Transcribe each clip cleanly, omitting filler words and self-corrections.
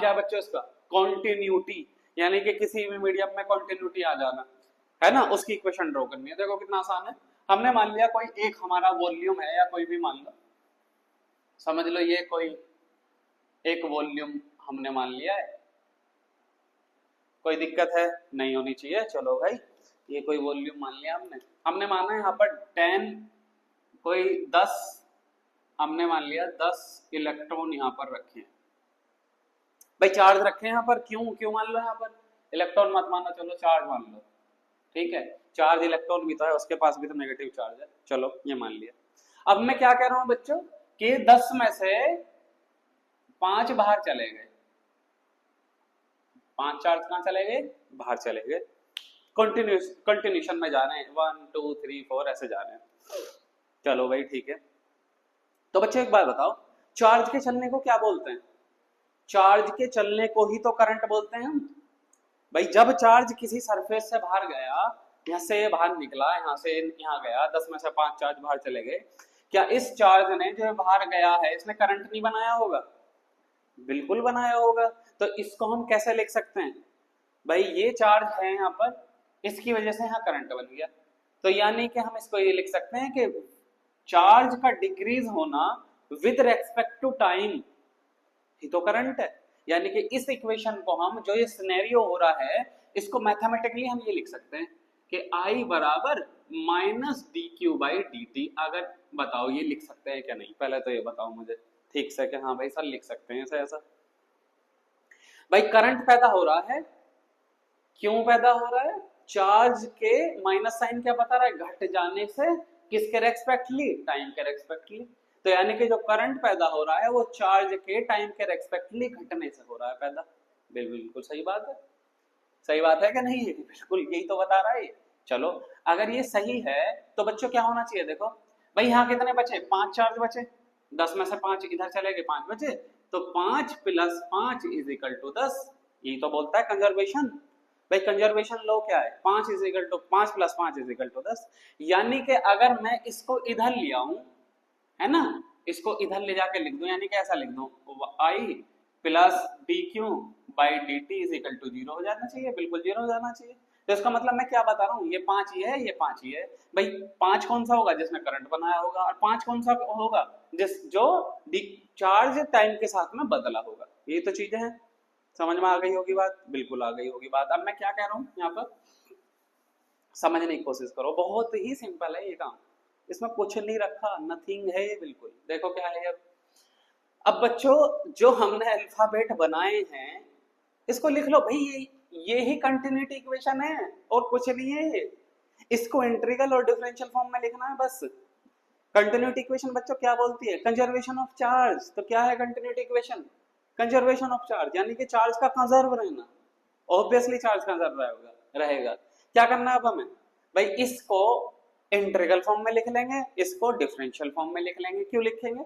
क्या बच्चों इसका कॉन्टिन्यूटी, यानी कि किसी भी मीडियम में कॉन्टिन्यूटी आ जाना है ना, उसकी इक्वेशन ड्रॉ करनी है। देखो कितना आसान है। हमने मान लिया कोई एक हमारा वॉल्यूम है, या कोई भी मान लो, समझ लो ये कोई एक वॉल्यूम हमने मान लिया है। कोई दिक्कत है नहीं होनी चाहिए। चलो भाई, ये कोई वॉल्यूम मान लिया हमने माना यहाँ पर 10 कोई 10, हमने मान लिया 10 इलेक्ट्रॉन यहाँ पर रखे हैं भाई, चार्ज रखे हैं यहाँ पर। क्यों मान लो यहाँ पर इलेक्ट्रॉन मत मानो, चलो चार्ज मान लो, ठीक है। चार्ज इलेक्ट्रॉन भी तो है, उसके पास भी तो नेगेटिव चार्ज है, चलो ये मान लिया। अब मैं क्या कह रहा हूं बच्चों कि 10 में से 5 बाहर चले गए, 5 चार्ज कहां चले गए, बाहर चले गए। कंटिन्यूशन में जा रहे हैं, 1 2 3 4 ऐसे जा रहे हैं। चलो भाई ठीक है। तो बच्चों एक बात बताओ, चार्ज के चलने को क्या बोलते हैं? चार्ज के चलने को ही तो करंट बोलते हैं हम भाई। जब चार्ज किसी सरफेस से बाहर गया, यहाँ से बाहर निकला, यहाँ से यहाँ गया, 10 में से 5 चार्ज बाहर चले गए, क्या इस चार्ज ने जो बाहर गया है इसने करंट नहीं बनाया होगा? बिल्कुल बनाया होगा। तो इसको हम कैसे लिख सकते हैं भाई, ये चार्ज है यहाँ पर, इसकी वजह से यहाँ करंट बन गया। तो यानी कि हम इसको ये लिख सकते हैं कि चार्ज का डिक्रीज होना विद रेस्पेक्ट टू टाइम ही तो करंट है। यानी कि इस इक्वेशन को हम, जो ये सिनेरियो हो रहा है, इसको मैथमेटिकली हम ये लिख सकते हैं कि I बराबर minus D Q by D T. अगर बताओ ये लिख सकते हैं क्या नहीं, पहले तो ये बताओ मुझे ठीक से कि हाँ भाई सर लिख सकते हैं ऐसा। भाई करंट पैदा हो रहा है, क्यों पैदा हो रहा है? चार्ज के माइनस साइन क्या बता रहा है, घट जाने से। किसके रेस्पेक्टली? टाइम के रेस्पेक्टली। तो यानी कि जो करंट पैदा हो रहा है वो चार्ज के टाइम के रेस्पेक्टली घटने से हो रहा है पैदा। बिल्कुल सही बात है। सही बात है कि नहीं? बिल्कुल यही तो बता रहा है ये। चलो अगर ये सही है तो बच्चों क्या होना चाहिए, देखो भाई यहाँ कितने बचे, 5 चार्ज बचे, 10 में से 5 इधर चले गए, 5 बचे, तो 5 + 5 = 10। यही तो बोलता है कंजर्वेशन। भाई कंजर्वेशन लॉ क्या है, 5 = 5 + 5 = 10। यानी कि अगर मैं इसको इधर ले आऊं, है ना, इसको इधर ले जाके लिख दूं, यानी कि ऐसा लिख दूं, I + dq बाई dt = 0 हो जाना चाहिए, बिल्कुल 0 हो जाना चाहिए। तो इसका मतलब मैं क्या बता रहा हूँ, ये 5 ही है, ये 5 ही है भाई। 5 कौन सा होगा, जिसने करंट बनाया होगा, और 5 कौन सा होगा, जो चार्ज टाइम के साथ में बदला होगा। ये तो चीजें हैं, समझ में आ गई होगी बात? बिल्कुल आ गई होगी बात। अब मैं क्या कह रहा हूँ यहाँ पर, समझने की कोशिश करो, बहुत ही सिंपल है ये काम, इसमें कुछ नहीं रखा, नथिंग है बिल्कुल। देखो क्या है अब बच्चों, जो हमने अल्फाबेट बनाए हैं इसको लिख लो भाई, ये ही कंटिन्यूटी इक्वेशन है और कुछ नहीं है। इसको इंटीग्रल और डिफरेंशियल फॉर्म में लिखना है बस। कंटिन्यूटी इक्वेशन बच्चों क्या बोलती है, कंजर्वेशन ऑफ चार्ज। तो क्या है continuity equation? Conservation of charge, यानी कि चार्ज का कंजर्व रहना। ऑब्वियसली चार्ज कंजर्व रहेगा। क्या करना है अब हमें भाई, इसको इंटीग्रल फॉर्म में लिख लेंगे, इसको डिफरेंशियल फॉर्म में लिख लेंगे। क्यों लिखेंगे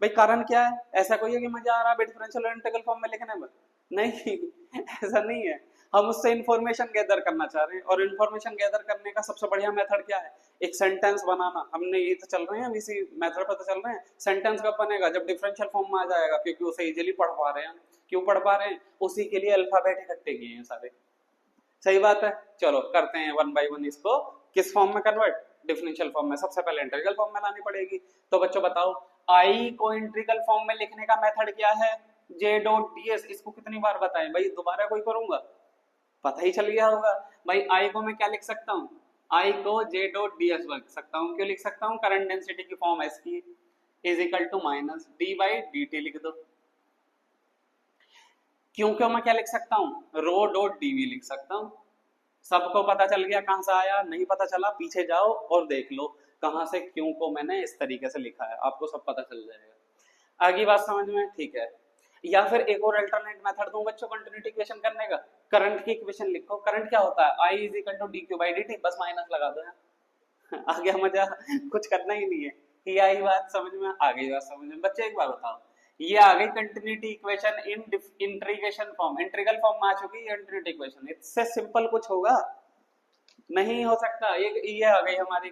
भाई, कारण क्या है? ऐसा कोई है कि मजा आ रहा है डिफरेंशियल और इंटीग्रल फॉर्म में लिखने में? नहीं ऐसा नहीं है। हम उससे इंफॉर्मेशन गैदर करना चाह रहे हैं, और इंफॉर्मेशन गैदर करने का सबसे बढ़िया मेथड क्या है, एक सेंटेंस बनाना। हमने ये तो चल रहे हैं, हम इसी मेथड पर तो चल रहे हैं। सेंटेंस कब बनेगा, जब डिफरेंशियल फॉर्म में आ जाएगा, क्योंकि उसे इजीली पढ़ पा रहे हैं। क्यों पढ़ पा रहे हैं? उसी के लिए अल्फाबेट इकट्ठे किए हैं सारे। सही बात है। चलो करते हैं 1 बाय 1 इसको किस फॉर्म में कन्वर्ट, डिफरेंशियल फॉर्म में। सबसे पहले इंटीग्रल फॉर्म में लानी पड़ेगी। तो बच्चों बताओ, आई को इंटीग्रल फॉर्म में लिखने का मेथड क्या है, j डॉट ds। इसको कितनी बार बताएं भाई, दोबारा कोई करूंगा, पता ही चल गया होगा भाई। आई को मैं क्या लिख सकता हूँ, आई को j डॉट ds लिख सकता हूँ। क्यों लिख सकता हूँ, करंट डेंसिटी की फॉर्म है इसकी, = माइनस d बाई dt लिख दो। क्योंकि मैं क्या लिख सकता हूँ, रो डॉट dv लिख सकता हूँ। सबको पता चल गया कहां से आया? नहीं पता चला, पीछे जाओ और देख लो कहां से क्यों को मैंने इस तरीके से लिखा है, आपको सब पता चल जाएगा। आगे बात समझ में? ठीक है। या फिर एक और अल्टरनेट मेथड दूं बच्चों कंटिन्यूटी इक्वेशन करने का। करंट की इक्वेशन लिखो। करंट क्या होता है, I = dq बाई dt, बस माइनस लगा दो यहाँ। आ गया मजा, कुछ करना ही नहीं है। ये आई बात समझ में? आ गई बात समझ में? बच्चे एक बार बताओ, ये आ गई continuity equation in integration form, integral form में आ चुकी है कंटिन्यूटी इक्वेशन। इससे सिंपल कुछ होगा नहीं हो सकता। ये आ गई हमारी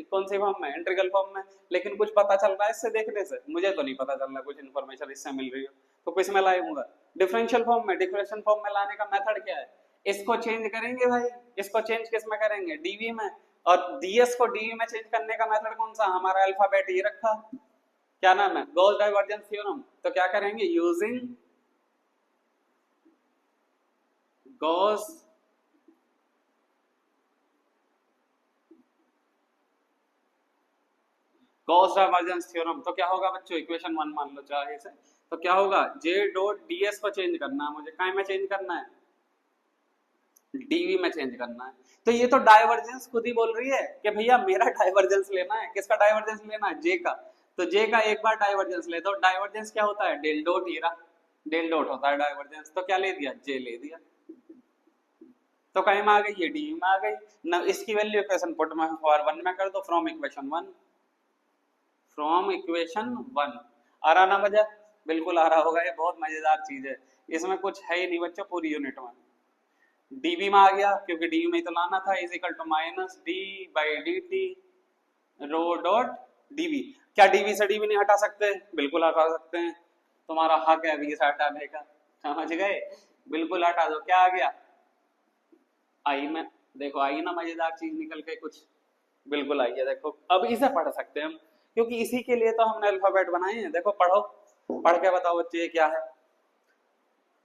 कौन सी फॉर्म में, इंटीग्रल फॉर्म में। लेकिन कुछ पता चल रहा है इससे देखने से? मुझे तो नहीं पता चल रहा कुछ इन्फॉर्मेशन इससे मिल रही हो। तो किस में लाऊंगा, डिफरेंशियल फॉर्म में। डिफरेंशियल फॉर्म में लाने का मेथड क्या है, इसको चेंज करेंगे भाई, इसको चेंज किस में करेंगे, डीवी में। और डीएस को डीवी में चेंज करने का मेथड कौन सा, हमारा अल्फाबेट ये रखा, क्या नाम है, गॉस डाइवर्जेंस थ्योरम। तो क्या करेंगे, using Gauss Gauss divergence theorem. तो क्या होगा बच्चों, इक्वेशन 1 मान लो चाहे से, तो क्या होगा, जे डॉट डीएस को चेंज करना है मुझे, काय में चेंज करना है, डीवी में चेंज करना है। तो ये तो डाइवर्जेंस खुद ही बोल रही है कि भैया मेरा डाइवर्जेंस लेना है, किसका डाइवर्जेंस लेना है, जे का। तो जे का एक बार डाइवर्जेंस ले दो, डाइवर्जेंस क्या होता है, डेल डॉट हीरा, डेल डॉट होता है डाइवर्जेंस। तो क्या ले दिया, जे ले दिया, तो कहीं में आ गई, ये डी में आ गई ना। इसकी वैल्यू इक्वेशन पुट में फॉर 1 में कर दो, फ्रॉम इक्वेशन 1, फ्रॉम इक्वेशन 1। आ रहा ना मजा, बिल्कुल आ रहा होगा, ये बहुत मजेदार चीज है, इसमें कुछ है ही नहीं बच्चों पूरी यूनिट में। डीबी में आ गया क्योंकि डीबी में तो लाना था, is equal to minus D by D T rho dot DB. क्या डीबी से डीबी नहीं हटा सकते, बिल्कुल हटा सकते हैं, तुम्हारा हक है अभी से हटाने का, समझ गए, बिल्कुल हटा दो। क्या आ गया, आई में, देखो आई ना मजेदार चीज निकल के कुछ, बिल्कुल आई है, देखो अब इसे पढ़ सकते हैं हम, क्योंकि इसी के लिए तो हमने अल्फाबेट बनाए हैं। देखो पढ़ो, पढ़ के बताओ बच्चे ये क्या है,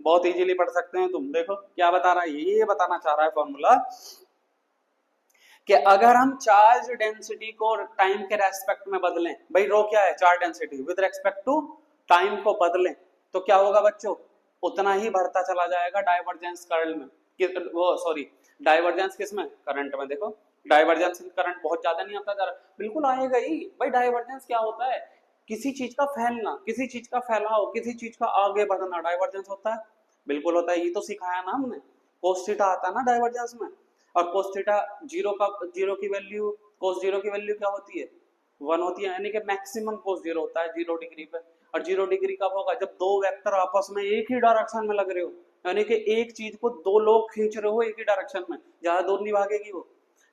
बहुत इजीली पढ़ सकते हैं तुम। देखो क्या बता रहा है, ये बताना चाह रहा है फॉर्मूला कि अगर हम चार्ज डेंसिटी को टाइम के रेस्पेक्ट में बदलें, भाई रो क्या है, charge density, with respect to time को बदलें, तो क्या होगा बच्चों, उतना ही बढ़ता चला जाएगा डाइवर्जेंस करंट में, वो सॉरी डाइवर्जेंस किस में, करंट में। देखो डाइवर्जेंस करंट बहुत ज्यादा नहीं आता जा रहा, बिल्कुल आएगा ही भाई। डाइवर्जेंस क्या होता है, किसी चीज का फैलना, किसी चीज का फैलाव, किसी चीज का आगे बढ़ना डाइवर्जेंस होता है, बिल्कुल होता है। ये तो सिखाया ना हमने, कोस थीटा आता है ना डाइवर्जेंस में, और कोस थीटा जीरो की वैल्यू, कोस जीरो की वैल्यू क्या होती है, 1 होती है, यानी कि मैक्सिमम कोस जीरो होता है 0 डिग्री पे। और 0 डिग्री कब होगा, जब दो वेक्टर आपस में एक ही डायरेक्शन में लग रहे हो, यानी कि एक चीज को दो लोग खींच रहे हो एक ही डायरेक्शन में, ज्यादा दूर नहीं भागेगी वो,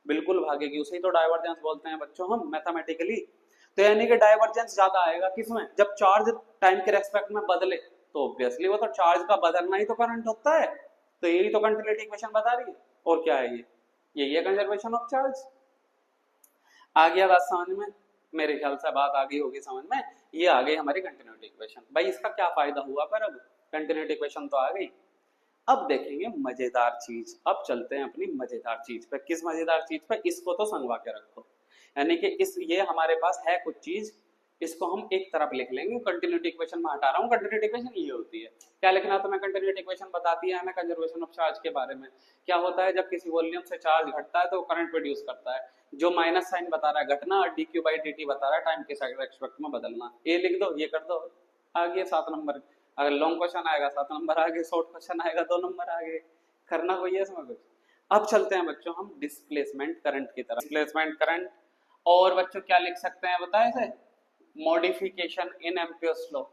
बिल्कुल भागेगी, उसे तो डाइवर्जेंस बोलते हैं बच्चों हम मैथमेटिकली। तो यानी कि डाइवर्जेंस ज्यादा आएगा किसमें, जब चार्ज टाइम के रेस्पेक्ट में बदले, तो ऑब्वियसली वो तो चार्ज का बदलना ही तो करंट होता है। तो यही तो कंटिन्यूटी इक्वेशन बता रही है, और क्या है ये, यही है कंजर्वेशन ऑफ चार्ज। आ गया बात समझ में, मेरे ख्याल से बात आ गई होगी समझ में। ये आ गई हमारी कंटिन्यूटी इक्वेशन। भाई इसका क्या फायदा हुआ, पर अब कंटिन्यूटी इक्वेशन तो आ गई। अब देखेंगे मजेदार चीज, अब चलते हैं अपनी मजेदार चीज पे। किस मजेदार चीज पे, इसको तो संगवा के रखो, यानी कि इस ये हमारे पास है कुछ चीज, इसको हम एक तरफ लिख लेंगे, कंटिन्यूटी इक्वेशन में हटा रहा हूँ। कंटिन्यूटी इक्वेशन ये होती है, क्या लिखना, तो मैं कंटिन्यूटी इक्वेशन बताती है हमें कंजर्वेशन ऑफ चार्ज के बारे में। क्या होता है, जब किसी वॉल्यूम से चार्ज घटता है तो करंट प्रोड्यूस करता है, जो माइनस साइन बता रहा है घटना, और D Q by D T बता रहा है टाइम के रेस्पेक्ट में बदलना। ये लिख दो, ये कर दो, आ गया 7 नंबर। अगर लॉन्ग क्वेश्चन आएगा 7 नंबर आगे, शॉर्ट क्वेश्चन आएगा 2 नंबर आगे, करना कोई है इसमें कुछ। अब चलते हैं बच्चों हम डिस्प्लेसमेंट करंट की तरफ। डिस्प्लेसमेंट करंट, और बच्चों क्या लिख सकते हैं बताए थे, मॉडिफिकेशन इन एम्पियर्स लॉ,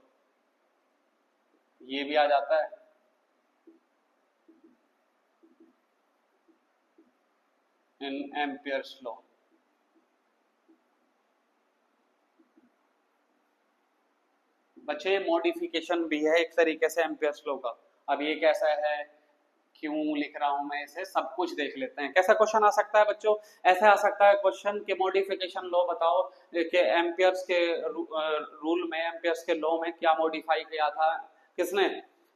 ये भी आ जाता है। इन एम्पियर्स लॉ, बच्चे मॉडिफिकेशन भी है एक तरीके से एम्पियर्स लॉ का। अब ये कैसा है, क्यों लिख रहा हूं मैं इसे, सब कुछ देख लेते हैं। कैसा क्वेश्चन आ सकता है बच्चों, ऐसा आ सकता है क्वेश्चन कि मॉडिफिकेशन लॉ बताओ कि एम्पियर्स के रूल में, एम्पियर्स के लॉ में क्या मॉडिफाई किया था, किसने,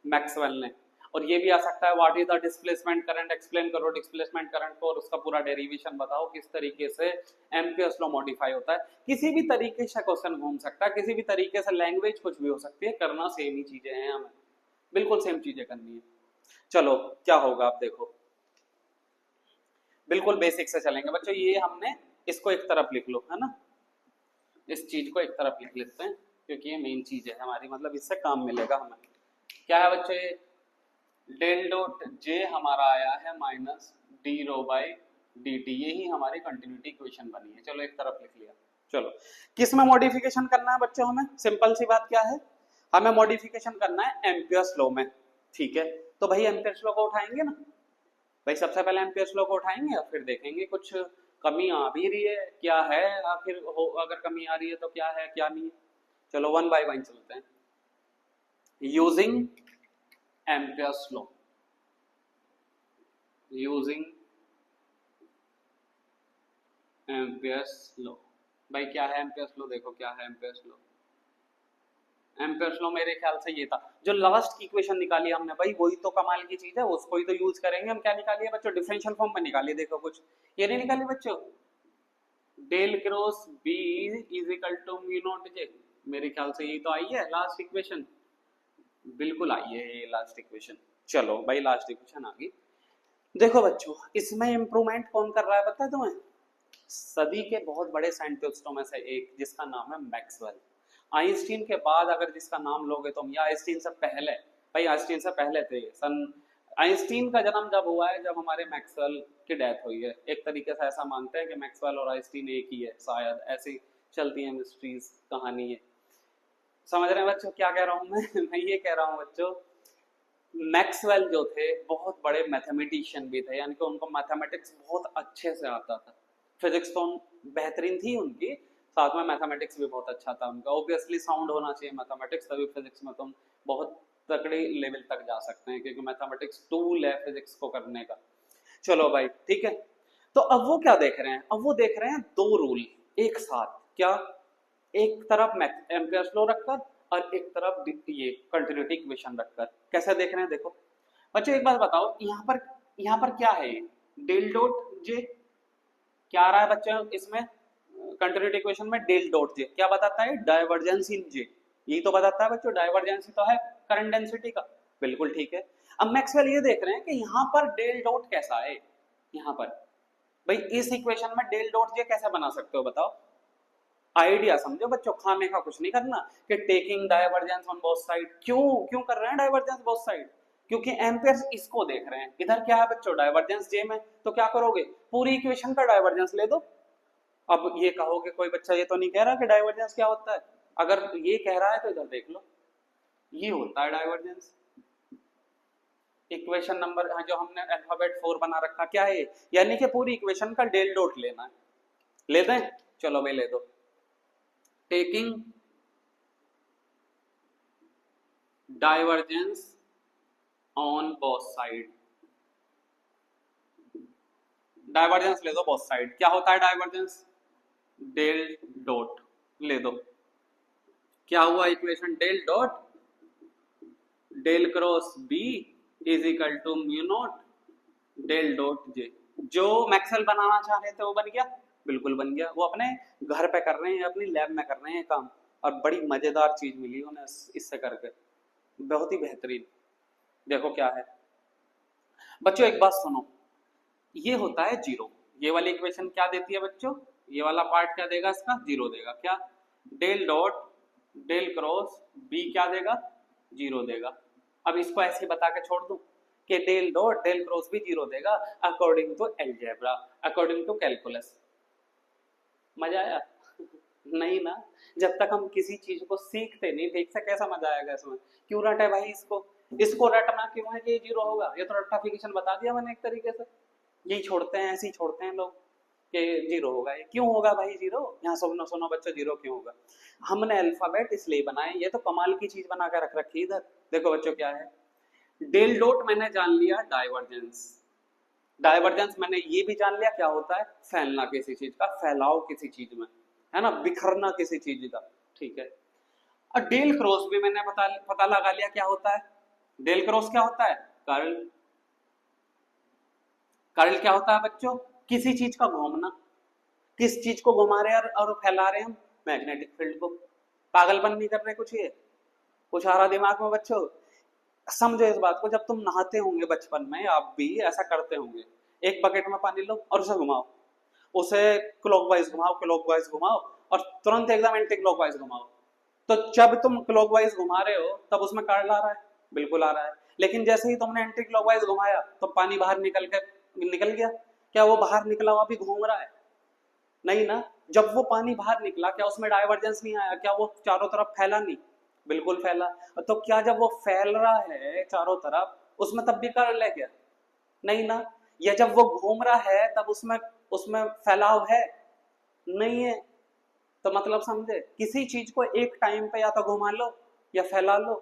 मैक्सवेल ने। और ये भी आ सकता है what is the displacement current, explain करो डिस्प्लेसमेंट करंट को और उसका पूरा डेरिवेशन बताओ, किस तरीके से एम्पियर्स लॉ मॉडिफाई होता है। किसी भी तरीके से क्वेश्चन घूम सकता है, किसी भी तरीके से, लैंग्वेज कुछ भी हो सकती है, करना सेम ही चीजें हैं, हमें बिल्कुल सेम चीजें करनी है। चलो क्या होगा आप देखो, बिल्कुल बेसिक से चलेंगे बच्चों। ये हमने इसको एक तरफ लिख लो, है ना, इस चीज को एक तरफ लिख लेते हैं, क्योंकि ये मेन चीज है हमारी, मतलब इससे काम मिलेगा हमें। क्या है बच्चों, ये डेल डॉट जे हमारा आया है minus D rho by D T, यही हमारी कंटिन्यूटी इक्वेशन बनी है। चलो एक तरफ लिख लिया। चलो किस में मॉडिफिकेशन करना है बच्चों, हमें सिंपल सी बात क्या है, हमें मॉडिफिकेशन करना है एम्पियर्स लॉ में, ठीक है। तो भाई एम्पियर्स लॉ को उठाएंगे ना, भाई सबसे पहले एम्पियर्स लॉ को उठाएंगे और फिर देखेंगे कुछ कमी आ भी रही है क्या है, आखिर हो अगर कमी आ रही है तो क्या है क्या नहीं है। चलो 1 बाय 1 चलते हैं। Using Ampere's law, using Ampere's law. भाई क्या है एम्पियर्स लॉ, देखो क्या है एम्पियर्स लॉ। एम्पियर्स लॉ मेरे ख्याल से ये था, जो लास्ट की इक्वेशन निकाली हमने भाई वही तो कमाल की चीज है, उसको ही तो यूज करेंगे हम। क्या निकालिए बच्चों, डिफरेंशियल फॉर्म में निकालिए, देखो कुछ ये नहीं निकाली बच्चों, del cross B is equal to mu naught J, मेरे ख्याल से यही तो आई है लास्ट इक्वेशन, बिल्कुल आई है ये लास्ट इक्वेशन। चलो भाई लास्ट इक्वेशन आ गई। देखो बच्चों इसमें इंप्रूवमेंट कौन कर रहा है पता है तुम्हें, सदी के बहुत बड़े साइंटिस्टों में से एक जिसका नाम है मैक्सवेल। आइंस्टीन के बाद अगर जिसका नाम लोगे तुम, या आइंस्टीन से पहले, भाई आइंस्टीन से पहले थे सन, आइंस्टीन का जन्म जब हुआ है जब हमारे मैक्सवेल की डेथ हुई है। एक तरीके से ऐसा मानते हैं कि मैक्सवेल और आइंस्टीन एक ही है, शायद ऐसी चलती है मिस्ट्रीज, कहानी है। समझ रहे हैं बच्चों क्या कह रहा हूँ मैं मैं ये कह रहा हूँ बच्चों, मैक्सवेल जो थे बहुत बड़े मैथमेटिशियन भी थे, यानी कि उनको मैथमेटिक्स बहुत अच्छे से आता था। फिजिक्स तो बेहतरीन थी उनकी, साथ में मैथमेटिक्स भी बहुत अच्छा था उनका। ऑब्वियसली साउंड होना चाहिए मैथमेटिक्स, तभी फिजिक्स में तुम बहुत तगड़े लेवल तक जा सकते हैं, क्योंकि मैथमेटिक्स टूल है फिजिक्स को करने का। चलो भाई ठीक है, तो अब वो क्या देख रहे हैं, अब वो देख रहे हैं दो रूल एक साथ, क्या, एक तरफ एम्पियर्स लॉ रखकर और एक तरफ ये कंटिन्यूटी इक्वेशन रखकर। कैसे देख रहे हैं देखो बच्चों, एक बात बताओ, यहाँ पर क्या है, डेल डॉट जे क्या आ रहा है बच्चों इसमें, कंटिन्यूटी इक्वेशन में डेल डॉट जे क्या बताता है, डाइवर्जेंस इन जे, यही तो बताता है बच्चों, डाइवर्जेंस तो है करंट डेंसिटी का, बिल्कुल ठीक है। अब मैक्सवेल ये देख रहे हैं कि यहाँ पर डेल डॉट कैसा है, यहाँ पर भाई इस इक्वेशन में डेल डॉट जे कैसे बना सकते हो बताओ, आइडिया समझो बच्चों, खाने का कुछ नहीं करना कि taking divergence on both side. क्यों क्यों कर रहे हैं डाइवर्जेंस बोथ साइड, क्योंकि एम्पियर्स इसको देख रहे हैं, इधर क्या है बच्चों डाइवर्जेंस जे में, तो क्या करोगे पूरी इक्वेशन का डाइवर्जेंस ले दो। अब ये कहोगे कोई बच्चा ये तो नहीं कह रहा कि डाइवर्जेंस क्या होता है, अगर ये कह रहा है तो इधर देख लो, ये होता है डाइवर्जेंस। इक्वेशन नंबर जो हमने अल्फाबेट 4 बना रखा क्या है, यानी कि पूरी इक्वेशन का डेल डॉट लेना है, ले दें, चलो भाई ले दो। Taking divergence on both side, divergence ले दो बोथ साइड, क्या होता है डाइवर्जेंस, डेल डॉट ले दो, क्या हुआ equation, del dot del cross B is equal to mu naught del dot J. जो मैक्सवेल बनाना चाह रहे थे वो बन गया, बिल्कुल बन गया। वो अपने घर पे कर रहे हैं, अपनी लैब में कर रहे हैं काम, और बड़ी मजेदार चीज मिली उन्हें इससे करके, बहुत ही बेहतरीन। देखो क्या है बच्चों, एक बात सुनो, ये होता है जीरो, ये वाली इक्वेशन क्या देती है बच्चों, ये वाला पार्ट क्या देगा इसका, जीरो देगा, क्या del dot del cross B क्या देगा, जीरो देगा। अब इसको ऐसे ही बता के छोड़ दूं कि del dot del cross B zero देगा according to algebra, according to calculus. मजा आया नहीं ना, जब तक हम किसी चीज को सीखते नहीं ठीक से कैसा मजा आएगा इसमें, क्यों रटे भाई इसको रटना क्यों है कि ये जीरो होगा, ये तो रट्टाफिकेशन बता दिया मैंने एक तरीके से, यही छोड़ते हैं, ऐसे ही छोड़ते हैं लोग कि जीरो होगा, ये क्यों होगा भाई जीरो, यहाँ सुनो सुनो बच्चों जीरो क्यों होगा, हमने अल्फाबेट इसलिए बनाए, ये तो कमाल की चीज बना के रख रखी इधर। देखो बच्चों क्या है, डेल डॉट मैंने जान लिया डाइवर्जेंस, डाइवर्जेंस मैंने ये भी जान लिया क्या होता है, फैलना किसी चीज का, फैलाव किसी चीज में, है ना, बिखरना किसी चीज का, ठीक है। और डेल क्रॉस भी मैंने पता लगा लिया क्या होता है, डेल क्रॉस क्या होता है, कर्ल, कर्ल क्या होता है बच्चों, किसी चीज का घूमना, किस चीज को घुमा रहे हैं और फैला रहे हैं हम, मैग्नेटिक फील्ड को। पागलपन नहीं कर रहे कुछ, ये कुछ आ रहा दिमाग में बच्चों, समझो इस बात को, जब तुम नहाते होंगे बचपन में आप भी ऐसा करते होंगे, एक बकेट में पानी लो और उसे घुमाओ, उसे क्लॉकवाइज घुमाओ, क्लॉकवाइज घुमाओ और तुरंत एकदम एंटी क्लॉकवाइज घुमाओ, तो जब तुम क्लॉकवाइज घुमा रहे हो तब उसमें कर्ल आ रहा है, बिल्कुल आ रहा है, लेकिन जैसे ही तुमने एंटी क्लॉकवाइज घुमाया तो पानी बाहर निकल गया, क्या वो बाहर निकला हुआ भी घूम रहा है, नहीं ना, जब वो पानी बाहर निकला क्या उसमें डाइवर्जेंस नहीं आया, क्या वो चारों तरफ फैला नहीं, बिल्कुल फैला। तो क्या जब वो फैल रहा है चारों तरफ उसमें तब भी कर्ल है क्या, नहीं ना, या जब वो घूम रहा है तब उसमें उसमें फैलाव है, नहीं है। तो मतलब समझे, किसी चीज को एक टाइम पे या तो घुमा लो या फैला लो,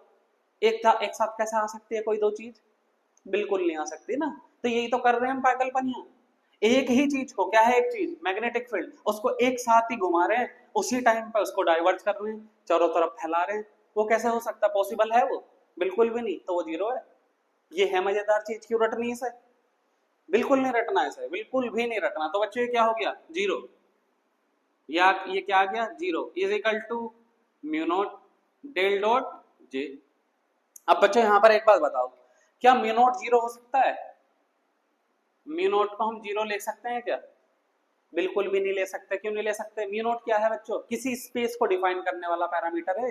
एक साथ कैसे आ सकती है कोई दो चीज? बिल्कुल नहीं आ सकती ना। तो यही तो कर रहे हैं हम पागलपनिया। एक ही चीज को, क्या है एक चीज, मैग्नेटिक फील्ड, उसको एक साथ ही घुमा रहे हैं, उसी टाइम पर उसको डाइवर्ट कर रहे हैं, चारों तरफ फैला रहे हैं। वो कैसे हो सकता, पॉसिबल है वो? बिल्कुल भी नहीं, तो वो जीरो है। ये है मजेदार चीज, क्यों रटनी है इसे? बिल्कुल नहीं रटना है इसे, बिल्कुल भी नहीं रटना। तो बच्चों ये क्या हो गया, जीरो, या ये क्या आ गया, zero is equal to mu naught del dot J. अब बच्चों यहाँ पर एक बात बताओ, क्या म्यू नॉट जीरो हो सकता है? म्यू नॉट को हम जीरो ले सकते हैं क्या? बिल्कुल भी नहीं ले सकते। क्यों नहीं ले सकते? म्यू नॉट क्या है बच्चों, किसी स्पेस को डिफाइन करने वाला पैरामीटर है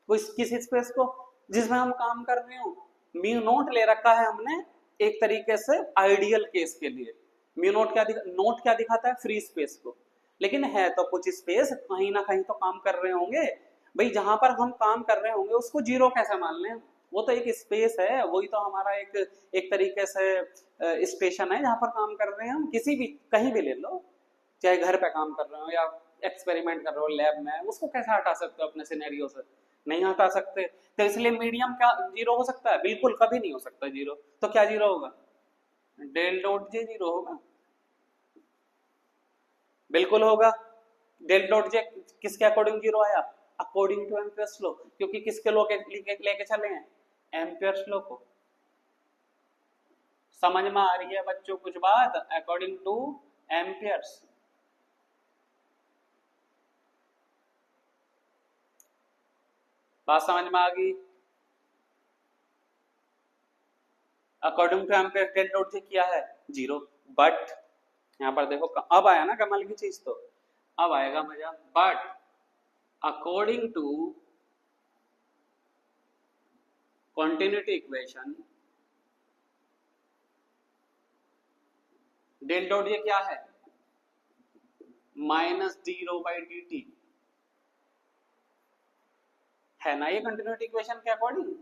वो, किसी स्पेस को जिसमें हम काम कर रहे हो। म्यू नॉट ले रखा है हमने एक तरीके से आइडियल केस के लिए। म्यू नॉट नोट क्या दिखाता है, फ्री स्पेस को। लेकिन है तो कुछ स्पेस, कहीं ना कहीं तो काम कर रहे होंगे भाई, जहां पर हम काम कर रहे होंगे उसको जीरो कैसे मान लें? वो तो एक स्पेस है, वही तो हमारा एक तरीके से स्टेशन है जहां पर काम कर रहे हैं हम। किसी भी कहीं भी ले लो, चाहे घर पे काम कर रहे हो या एक्सपेरिमेंट कर रहे हो लैब में, उसको कैसे हटा सकते हो अपने सिनेरियो से? नहीं हटा सकते। तो इसलिए मीडियम क्या जीरो हो सकता है? बिल्कुल कभी नहीं हो सकता जीरो। तो क्या जीरो होगा, डेल डॉट जे जीरो होगा, बिल्कुल होगा। डेल डॉट जे किसके अकॉर्डिंग जीरो आया, अकॉर्डिंग टू एम्पियर्स लॉ, क्योंकि किसके लॉ के लेके चले हैं, एम्पियर्स लॉ को। समझ में आ रही है बच्चों कुछ बात, अकॉर्डिंग टू एम्पियर्स। बात समझ में आ गई? According to Ampere del dot J क्या है, जीरो। बट यहाँ पर देखो अब आया ना कमाल की चीज, तो अब आएगा मजा। But according to continuity equation, del dot ये क्या है, minus D rho by D T, है ना? ये कंटिन्यूटी इक्वेशन के अकॉर्डिंग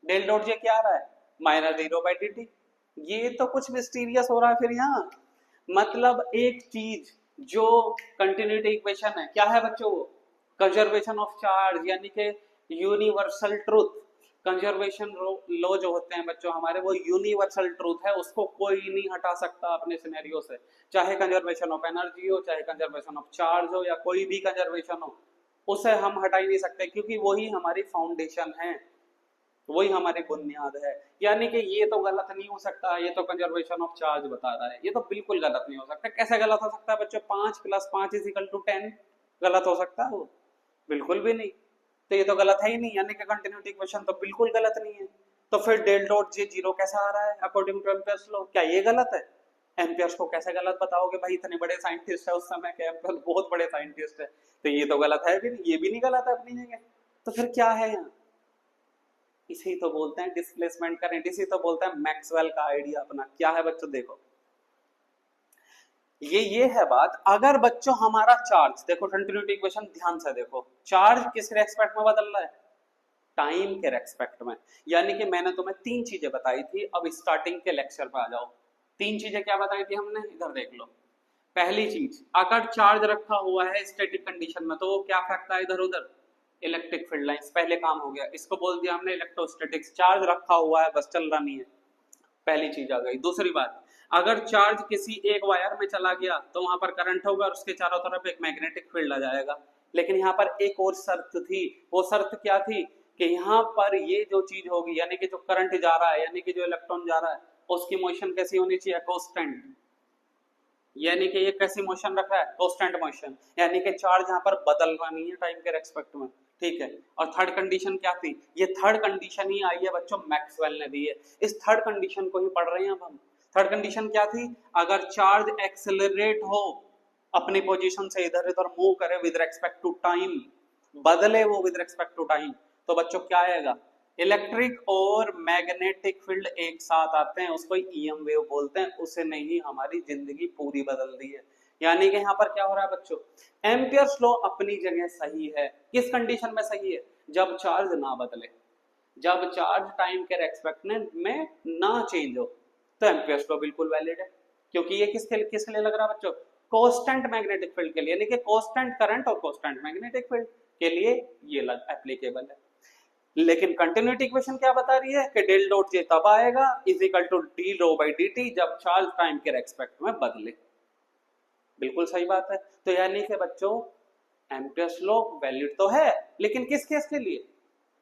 डेल डॉट ये क्या आ रहा है, minus D rho by D T. ये तो कुछ मिस्टीरियस हो रहा है फिर यहाँ। मतलब एक चीज जो कंटिन्यूटी इक्वेशन है, क्या है बच्चों वो, कंजर्वेशन ऑफ चार्ज, यानी कि यूनिवर्सल ट्रूथ। कंजर्वेशन लॉ जो होते हैं बच्चों हमारे, वो यूनिवर्सल ट्रूथ है, उसको कोई नहीं हटा सकता अपने सिनेरियो से। चाहे कंजर्वेशन ऑफ एनर्जी हो, चाहे कंजर्वेशन ऑफ चार्ज हो, या कोई भी कंजर्वेशन हो, उसे हम हटा ही नहीं सकते, क्योंकि वही हमारी फाउंडेशन है, वही हमारी बुनियाद है। यानी कि ये तो गलत नहीं हो सकता, ये तो कंजर्वेशन ऑफ चार्ज बता रहा है, ये तो बिल्कुल गलत नहीं हो सकता। कैसे गलत हो सकता है बच्चों, 5 + 5 = 10 गलत हो सकता है वो? बिल्कुल भी नहीं। तो ये तो गलत है ही नहीं, यानी कि कंटिन्यूटी इक्वेशन तो बिल्कुल गलत नहीं है। तो फिर डेल डॉट जे जीरो कैसा आ रहा है अकॉर्डिंग टू एम्पियर्स लॉ, क्या ये गलत है? एम्पियर्स को कैसे गलत बताओगे भाई, इतने बड़े साइंटिस्ट है उस समय के, एम्पियर बहुत बड़े साइंटिस्ट है, तो ये तो गलत है भी नहीं, ये भी नहीं गलत है अपनी जगह। तो फिर क्या है यहाँ, इसी तो बोलते हैं डिस्प्लेसमेंट करंट, इसी तो बोलते हैं मैक्सवेल का आइडिया अपना। क्या है बच्चों, देखो ये है बात। अगर बच्चों हमारा चार्ज देखो, कंटिन्यूटी इक्वेशन ध्यान से देखो, चार्ज किस रेस्पेक्ट में बदल रहा है, टाइम के रेस्पेक्ट में। यानी कि मैंने तुम्हें 3 चीजें बताई थी, अब स्टार्टिंग के लेक्चर पे आ जाओ। 3 चीजें क्या बताई थी हमने, इधर देख लो। पहली चीज, अगर चार्ज रखा हुआ है स्टैटिक कंडीशन में, तो वो क्या फेंकता है इधर उधर, इलेक्ट्रिक फील्ड लाइंस। पहले काम हो गया, इसको बोल दिया हमने इलेक्ट्रोस्टैटिक्स। चार्ज रखा हुआ है बस, चल रहा नहीं है, पहली चीज आ गई। दूसरी बात, अगर चार्ज किसी एक वायर में चला गया तो वहां पर करंट होगा और उसके चारों तरफ एक मैग्नेटिक फील्ड आ जाएगा। लेकिन यहाँ पर एक और शर्त थी, वो शर्त क्या थी, कि यहाँ पर ये जो चीज होगी, यानी कि जो करंट जा रहा है, यानी कि जो इलेक्ट्रॉन जा रहा है, उसकी मोशन कैसी होनी चाहिए, कांस्टेंट। यानी कि ये कैसी मोशन रख रहा है, कांस्टेंट मोशन, यानी कि चार्ज यहाँ पर बदल रहा नहीं है टाइम के रेस्पेक्ट में। ठीक है। और थर्ड कंडीशन क्या थी, ये थर्ड कंडीशन ही आई है बच्चों, मैक्सवेल ने दी है। इस थर्ड कंडीशन को ही पढ़ रहे हैं अब हम। थर्ड कंडीशन क्या थी, अगर चार्ज एक्सेलरेट हो, अपनी पोजीशन से इधर उधर मूव करे विद रिस्पेक्ट टू टाइम, बदले वो विद रिस्पेक्ट टू टाइम, तो बच्चों क्या आएगा, इलेक्ट्रिक और मैग्नेटिक फील्ड एक साथ आते हैं, उसको ईएम वेव बोलते हैं। उसे नहीं हमारी जिंदगी पूरी बदल दी है। यानी कि यहाँ पर क्या हो रहा है बच्चों, एम्पियर्स लॉ अपनी जगह सही है। किस कंडीशन में सही है, जब चार्ज ना बदले, जब चार्ज टाइम के रेस्पेक्ट में ना चेंज हो, तो एम्पियर्स लॉ बिल्कुल वैलिड है। क्योंकि ये किसके लिए लग रहा है बच्चों, कांस्टेंट मैग्नेटिक फील्ड के लिए, यानी कि कांस्टेंट करंट और कांस्टेंट मैग्नेटिक फील्ड के लिए ये एप्लीकेबल है। लेकिन कंटिन्यूटी इक्वेशन क्या बता रही है कि डेल डॉट जे तब आएगा is equal to D rho by D T जब चार्ज टाइम के रेस्पेक्ट में बदले। बिल्कुल सही बात है। तो यानी कि बच्चों एम्पियर्स लॉ वैलिड तो है, लेकिन किस केस के लिए?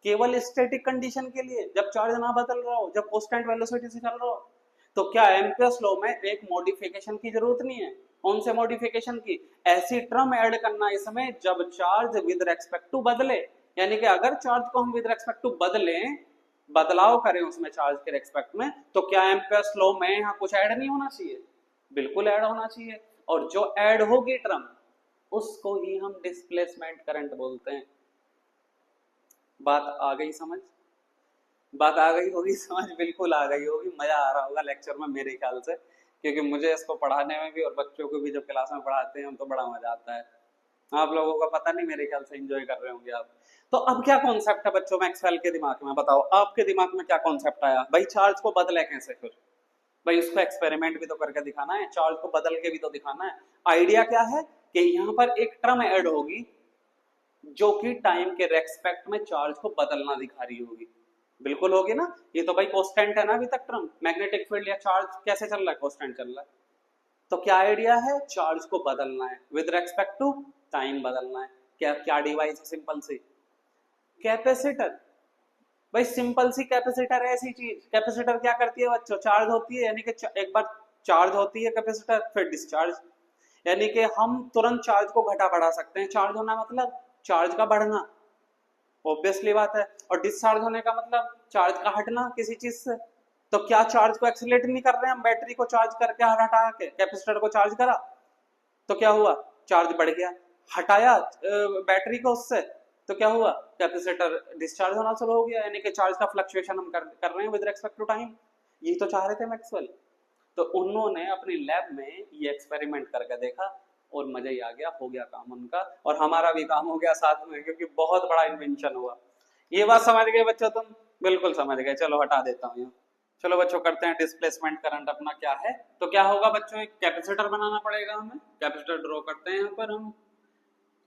केवल स्टैटिक कंडीशन के लिए, जब चार्ज ना बदल रहा हो, जब कांस्टेंट वेलोसिटी से चल रहा हो। तो क्या एम्पियर्स लॉ में एक मॉडिफिकेशन की जरूरत नहीं है? कौन से मॉडिफिकेशन की? ऐसी टर्म ऐड करना इसमें जब चार्ज विद रेस्पेक्ट टू बदले। यानी कि अगर चार्ज को हम विद रेस्पेक्ट टू बदलें, बदलाव करें उसमें चार्ज के रेस्पेक्ट में, तो क्या एम्पियर्स लॉ में यहाँ कुछ ऐड नहीं होना चाहिए? बिल्कुल ऐड होना चाहिए। और जो ऐड होगी टर्म, उसको ही हम डिस्प्लेसमेंट करंट बोलते हैं। बात आ गई समझ? बात आ गई होगी समझ? बिल्कुल आ गई होगी। मजा आ रहा होगा लेक्चर में मेरे ख्याल से, क्योंकि मुझे इसको पढ़ाने में भी और बच्चों को भी जब क्लास में पढ़ाते हैं हम तो बड़ा मजा आता है। आप लोगों का पता नहीं, मेरे ख्याल से एंजॉय कर रहे होंगे आप। तो अब क्या कॉन्सेप्ट है बच्चों मैक्सवेल के दिमाग में? बताओ आपके दिमाग में क्या कॉन्सेप्ट आया भाई? चार्ज को बदले कैसे? फिर भाई उसको एक्सपेरिमेंट भी तो करके दिखाना है, चार्ज को बदल के भी तो दिखाना है। आइडिया क्या है कि यहाँ पर एक टर्म ऐड होगी जो कि टाइम के रेस्पेक्ट में चार्ज को बदलना दिखा रही होगी। बिल्कुल होगी ना? ये तो भाई कांस्टेंट है ना अभी तक टर्म। मैग्नेटिक फील्ड या चार्ज कैसे चल रहा है? कांस्टेंट चल रहा है। तो क्या आइडिया है? चार्ज को बदलना है विद रेस्पेक्ट टू टाइम, बदलना है। क्या क्या डिवाइस है? सिंपल सी कैपेसिटर। भाई सिंपल सी कैपेसिटर है ऐसी चीज। कैपेसिटर क्या करती है बच्चों? चार्ज होती है, यानी कि एक बार चार्ज होती है कैपेसिटर, फिर डिस्चार्ज। यानी कि हम तुरंत चार्ज को घटा बढ़ा सकते हैं। चार्ज होना मतलब चार्ज का बढ़ना, ऑब्वियसली बात है। और डिस्चार्ज होने का मतलब चार्ज का हटना किसी चीज से। तो क्या चार्ज को एक्सीलरेट नहीं कर रहे हैं हम? बैटरी को चार्ज करके हटा के कैपेसिटर को चार्ज करा तो क्या हुआ? चार्ज बढ़ गया। हटाया बैटरी को उससे तो क्या हुआ? कैपेसिटर डिस्चार्ज होना शुरू हो गया। यानी कि चार्ज का फ्लक्चुएशन हम कर रहे हैं विद रिस्पेक्ट टू टाइम। यही तो चाह रहे थे मैक्सवेल। तो उन्होंने अपनी लैब में ये एक्सपेरिमेंट करके देखा और मजा ही आ गया, हो गया काम उनका, और हमारा भी काम हो गया साथ में, क्योंकि बहुत बड़ा इन्वेंशन हुआ। ये बात समझ गए बच्चों तुम? बिल्कुल समझ गए। चलो हटा देता हूँ यहाँ। चलो बच्चों करते हैं डिस्प्लेसमेंट करंट अपना क्या है। तो क्या होगा बच्चों? एक कैपेसिटर बनाना पड़ेगा हमें। कैपेसिटर ड्रॉ करते हैं यहाँ पर हम।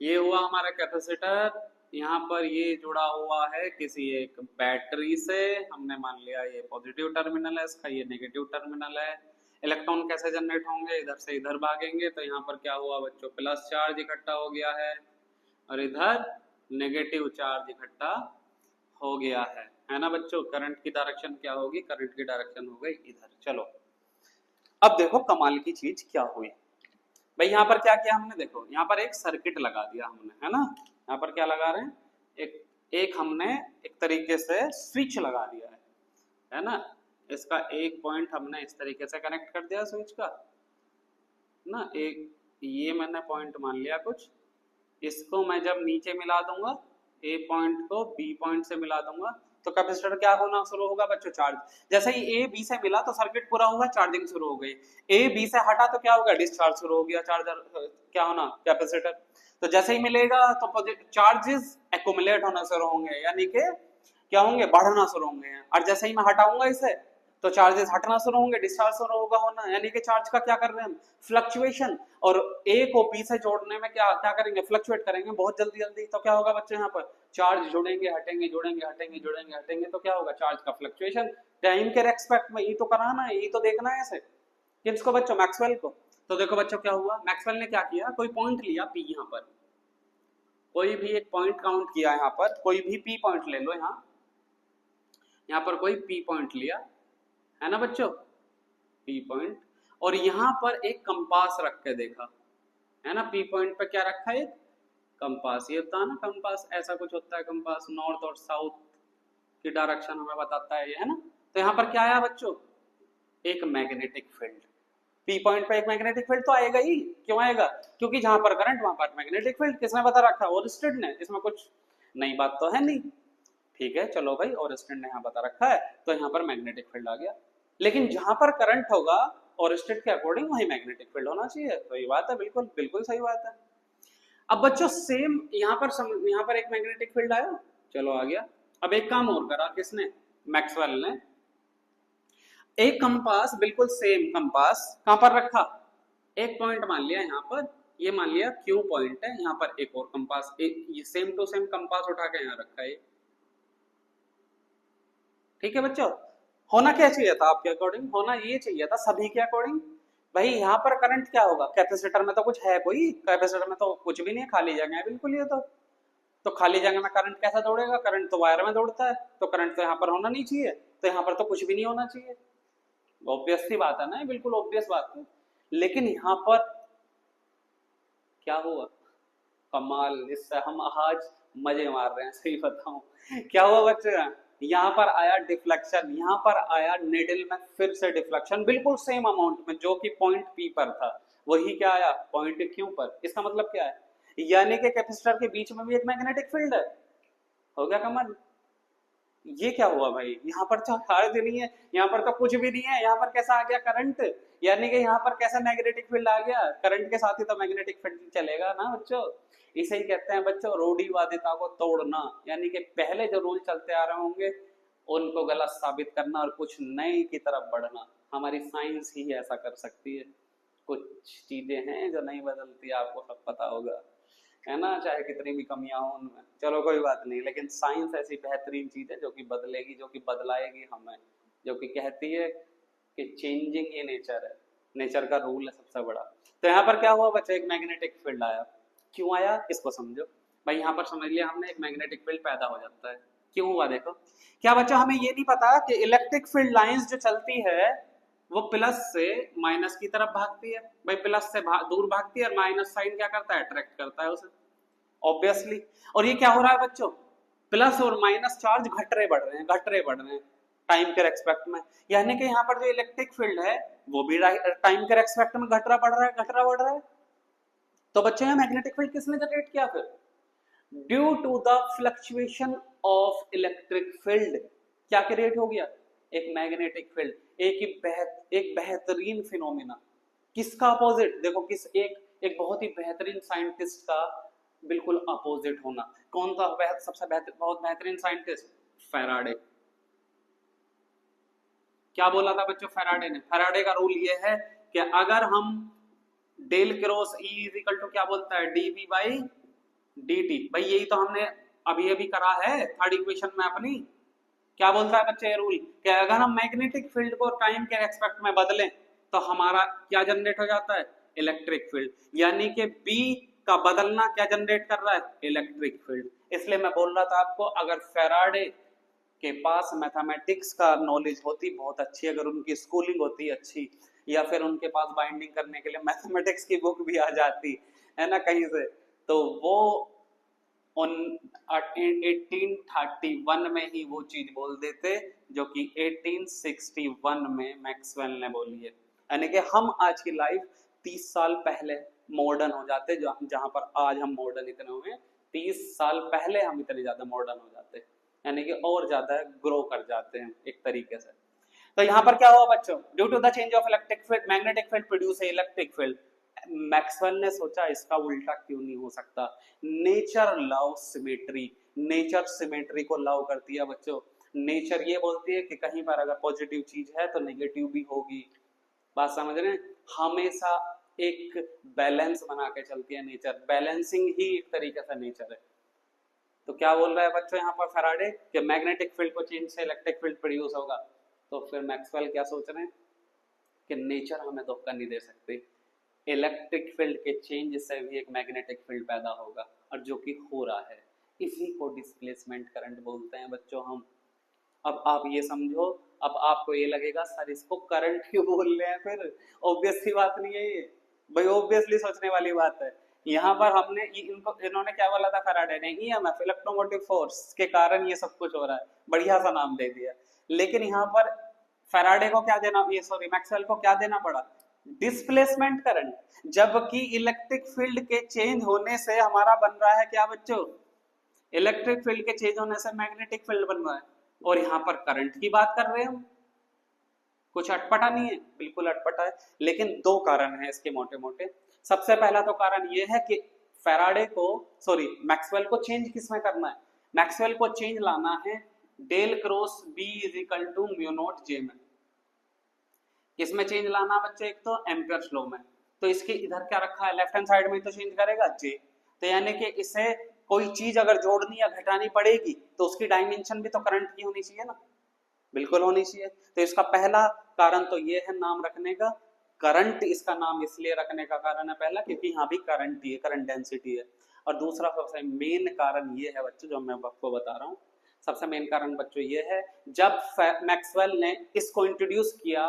ये हुआ हमारा कैपेसिटर। यहाँ पर ये जुड़ा हुआ है किसी एक बैटरी से। हमने मान लिया ये पॉजिटिव टर्मिनल है इसका, ये नेगेटिव टर्मिनल है। इलेक्ट्रॉन कैसे जनरेट होंगे? इधर से इधर भागेंगे। तो यहाँ पर क्या हुआ बच्चों? प्लस चार्ज इकट्ठा हो गया है और इधर नेगेटिव चार्ज इकट्ठा हो गया है ना बच्चों? करंट की डायरेक्शन क्या होगी? करंट की डायरेक्शन हो गई इधर। चलो अब देखो कमाल की चीज क्या हुई भाई। यहाँ पर क्या किया हमने? देखो यहाँ पर एक सर्किट लगा दिया हमने, है ना? यहाँ पर क्या लगा रहे हैं? एक हमने एक तरीके से स्विच लगा दिया है ना? इसका एक पॉइंट हमने इस तरीके से कनेक्ट कर दिया स्विच का ना। एक ये मैंने पॉइंट मान लिया कुछ, इसको मैं जब नीचे मिला दूंगा, ए पॉइंट को बी पॉइंट से मिला दूंगा, तो कैपेसिटर क्या होना शुरू होगा बच्चों? चार्ज। जैसे ही ए बी से मिला तो सर्किट पूरा हुआ, चार्जिंग शुरू हो गई। ए बी से हटा तो क्या होगा? डिस्चार्ज शुरू हो गया। चार्जर क्या होना? कैपेसिटर। तो जैसे ही मिलेगा तो चार्जेस एक्युमुलेट होना शुरू होंगे, यानी कि क्या होंगे? बढ़ना शुरू होंगे। और जैसे ही मैं हटाऊंगा इसे तो चार्जेस हटना शुरू होंगे, डिस्चार्ज शुरू होगा होना। यानी कि चार्ज का क्या कर रहे हैं हम? फ्लक्चुएशन। और ए को बी से जोड़ने में क्या क्या करेंगे? फ्लक्चुएट करेंगे बहुत जल्दी जल्दी। तो क्या होगा बच्चे? यहाँ पर चार्ज जुड़ेंगे हटेंगे, जुड़ेंगे हटेंगे, जुड़ेंगे हटेंगे। तो क्या होगा? चार्ज का फ्लक्चुएशन टाइम के रेस्पेक्ट में। ये तो कराना है, ये तो देखना है ऐसे। किसको बच्चों? मैक्सवेल को। तो देखो बच्चों क्या हुआ, मैक्सवेल ने क्या किया? कोई पॉइंट लिया पी, यहाँ पर कोई भी एक पॉइंट काउंट किया, यहाँ पर कोई भी पी पॉइंट ले लो। यहाँ पर कोई पी पॉइंट लिया है ना बच्चों? P point. और यहाँ पर एक कंपास रख के देखा, है ना? पी पॉइंट पे क्या रखा है? एक कंपास। ये होता है ना कंपास, ऐसा कुछ होता है कंपास, नॉर्थ और साउथ की डायरेक्शन हमें बताता है ये, है ना? तो यहाँ पर क्या आया बच्चों? एक मैग्नेटिक फील्ड। पी पॉइंट पे एक मैग्नेटिक फील्ड तो आएगा ही। क्यों आएगा? क्योंकि जहां पर करंट वहां पर मैग्नेटिक फील्ड। किसने बता रखा? ओरस्टेड ने। इसमें कुछ नई बात तो है नहीं। ठीक है चलो भाई, ओरस्टेड ने यहाँ बता रखा है तो यहाँ पर मैग्नेटिक फील्ड आ गया। लेकिन जहां पर करंट होगा ओरस्टेड के अकॉर्डिंग वही मैग्नेटिक फील्ड होना चाहिए। तो ये बात है, बिल्कुल बिल्कुल सही बात है। अब बच्चों सेम यहाँ पर एक मैग्नेटिक फील्ड आया, चलो आ गया। अब एक काम और करा किसने? मैक्सवेल ने। एक कंपास, बिल्कुल सेम कंपास कहां पर रखा? एक पॉइंट मान लिया यहाँ पर, ये मान लिया क्यू पॉइंट है। यहाँ पर एक और कंपास, ये सेम टू सेम कंपास उठा के यहाँ रखा है। ठीक है बच्चों, होना क्या चाहिए था आपके अकॉर्डिंग, होना ये चाहिए था सभी के अकॉर्डिंग। भाई यहाँ पर करंट क्या होगा, कैपेसिटर में तो कुछ है, कोई कैपेसिटर में तो कुछ भी नहीं है, खाली जगह है बिल्कुल ये तो खाली जगह में करंट कैसा दौड़ेगा, करंट तो वायर में दौड़ता है, तो करंट तो यहाँ पर होना नहीं चाहिए, तो यहाँ पर तो कुछ भी नहीं होना चाहिए। ऑब्वियस सी बात है ना, बिल्कुल ऑब्वियस बात है। लेकिन यहाँ पर क्या हुआ, कमाल, इससे हम आज मजे मार रहे हैं, सही बताऊं क्या हुआ बच्चे, यहाँ पर आया डिफ्लेक्शन, यहाँ पर आया निडल में फिर से डिफ्लेक्शन, बिल्कुल सेम अमाउंट में, जो कि पॉइंट पी पर था वही क्या आया पॉइंट क्यू पर। इसका मतलब क्या है, यानी कि कैपेसिटर के बीच में भी एक मैग्नेटिक फील्ड है। हो गया कमाल, ये क्या हुआ भाई, यहाँ पर तो चार्ज नहीं है, यहाँ पर तो कुछ भी नहीं है, यहाँ पर कैसा आ गया करंट, यानी कि यहाँ पर कैसा मैग्नेटिक फील्ड आ गया, करंट के साथ ही तो मैग्नेटिक फील्ड चलेगा ना बच्चों। इसे ही कहते हैं बच्चों रूढ़िवादिता को तोड़ना, यानी कि पहले जो रूल चलते आ रहे होंगे उनको गलत साबित करना और कुछ नए की तरफ बढ़ना। हमारी साइंस ही ऐसा कर सकती है, कुछ चीजें हैं जो नहीं बदलती, आपको सब पता होगा, है ना, चाहे कितनी भी कमियां हो उनमें, चलो कोई बात नहीं, लेकिन साइंस ऐसी बेहतरीन चीज है जो कि बदलेगी, जो कि बदलाएगी हमें, जो कि कहती है कि चेंजिंग ये नेचर है, नेचर का रूल है सबसे बड़ा। तो यहाँ पर क्या हुआ बच्चे, एक मैग्नेटिक फील्ड आया, क्यों आया इसको समझो भाई, यहाँ पर समझ लिया हमने, एक मैग्नेटिक फील्ड पैदा हो जाता है, क्यों हुआ देखो। क्या बच्चा हमें ये नहीं पता कि इलेक्ट्रिक फील्ड लाइंस जो चलती है वो प्लस से माइनस की तरफ भागती है, भाई प्लस से दूर भागती है और माइनस साइन क्या करता है, अट्रैक्ट करता है उसे, ऑब्वियसली। और ये क्या हो रहा है बच्चों, प्लस और माइनस चार्ज घट रहे बढ़ रहे हैं, घट रहे बढ़ रहे हैं टाइम के रेस्पेक्ट में, यानी कि यहाँ पर जो इलेक्ट्रिक फील्ड है वो भी टाइम के रेस्पेक्ट में घट रहा बढ़ रहा है, घट रहा बढ़ रहा है। तो बच्चों यहाँ मैग्नेटिक फील्ड किसने जनरेट किया फिर, due to the fluctuation of electric field क्या क्रिएट हो गया, एक मैग्नेटिक फील्ड, एक बेहतरीन फिनोमिना, किसका अपोजिट देखो, किस एक बहुत ही बेहतरीन साइंटिस्ट का बिल्कुल अपोजिट होना। कौन था सबसे बहुत बेहतरीन साइंटिस्ट, फैराडे। क्या बोला था बच्चों फैराडे ने, फैराडे का रूल ये है कि अगर हम del cross E is equal to क्या बोलता है, डीवी बाई dt, भाई यही तो हमने अभी अभी करा है थर्ड इक्वेशन में अपनी। क्या बोलता है बच्चे ये रूल, कि अगर हम मैग्नेटिक फील्ड को टाइम के रेस्पेक्ट में बदलें तो हमारा क्या जनरेट हो जाता है, इलेक्ट्रिक फील्ड, यानी कि B का बदलना क्या जनरेट कर रहा है, इलेक्ट्रिक फील्ड। इसलिए मैं बोल रहा था आपको, अगर फैराडे के पास मैथमेटिक्स का नॉलेज होती बहुत अच्छी, अगर उनकी स्कूलिंग होती अच्छी, या फिर उनके पास बाइंडिंग करने के लिए मैथमेटिक्स की बुक भी आ जाती है ना कहीं से, तो वो 1831 में ही वो चीज बोल देते जो कि 1861 में मैक्सवेल ने बोली है। यानी कि हम आज की लाइफ 30 साल पहले मॉडर्न हो जाते, जहां पर आज हम मॉडर्न इतने हुए, 30 साल पहले हम इतने ज्यादा मॉडर्न हो जाते, यानी कि और ज्यादा ग्रो कर जाते हैं एक तरीके से। तो यहाँ पर क्या हुआ बच्चों, due to the change of electric field magnetic field produce electric field. Maxwell ने सोचा इसका उल्टा क्यों नहीं हो सकता, nature love symmetry, nature symmetry को लव करती है बच्चों। नेचर ये बोलती है कि कहीं पर अगर पॉजिटिव चीज है तो नेगेटिव भी होगी, बात समझ रहे हैं, हमेशा एक बैलेंस बना के चलती है नेचर, बैलेंसिंग ही एक तरीके से नेचर है। तो क्या बोल रहा है बच्चों यहाँ पर फैराडे कि मैग्नेटिक फील्ड को चेंज से इलेक्ट्रिक फील्ड प्रोड्यूस होगा, तो फिर मैक्सवेल क्या सोच रहे हैं कि नेचर हमें धोखा नहीं दे सकती, इलेक्ट्रिक फील्ड के चेंज से भी एक मैग्नेटिक फील्ड पैदा होगा, और जो कि हो रहा है, इसी को डिस्प्लेसमेंट करंट बोलते हैं बच्चों हम। अब आप ये समझो, अब आपको ये लगेगा सर इसको करंट क्यों बोल रहे हैं, फिर ऑब्वियस सी बात नहीं है ये भाई, ऑब्वियसली सोचने वाली बात है। यहाँ पर हमने इन्होंने क्या बोला था फैराडे ने, ईएमएफ इलेक्ट्रोमोटिव फोर्स के कारण ये सब कुछ हो रहा है, बढ़िया सा नाम दे दिया। लेकिन यहाँ पर फैराडे को क्या देना, ये सॉरी मैक्सवेल को क्या देना पड़ा, डिस्प्लेसमेंट करंट, जबकि इलेक्ट्रिक फील्ड के चेंज होने से हमारा बन रहा है क्या बच्चों, इलेक्ट्रिक फील्ड के चेंज होने से मैग्नेटिक फील्ड बन रहा है, और यहाँ पर करंट की बात कर रहे हैं हम। कुछ अटपटा नहीं है, बिल्कुल अटपटा है, लेकिन दो कारण है इसके मोटे मोटे। सबसे पहला तो कारण ये है कि फैराडे को सॉरी मैक्सवेल को चेंज किसमें करना है, मैक्सवेल को चेंज लाना है del cross B is equal to mu naught J में। किसमें चेंज लाना बच्चे, एक तो एम्पियर्स लॉ में, तो इसके इधर क्या रखा है, लेफ्ट हैंड साइड में तो चेंज करेगा जे, तो यानी कि इसे कोई चीज अगर जोड़नी या घटानी पड़ेगी तो उसकी डायमेंशन भी तो करंट की होनी चाहिए ना, बिल्कुल होनी चाहिए। तो इसका पहला कारण तो ये है नाम रखने का, करंट इसका नाम इसलिए रखने का कारण है पहला क्योंकि यहाँ भी करंट ही है, करंट डेंसिटी है। और दूसरा सबसे मेन कारण ये है बच्चों, जो मैं आपको बता रहा हूँ, सबसे मेन कारण बच्चों ये है, जब मैक्सवेल ने इसको इंट्रोड्यूस किया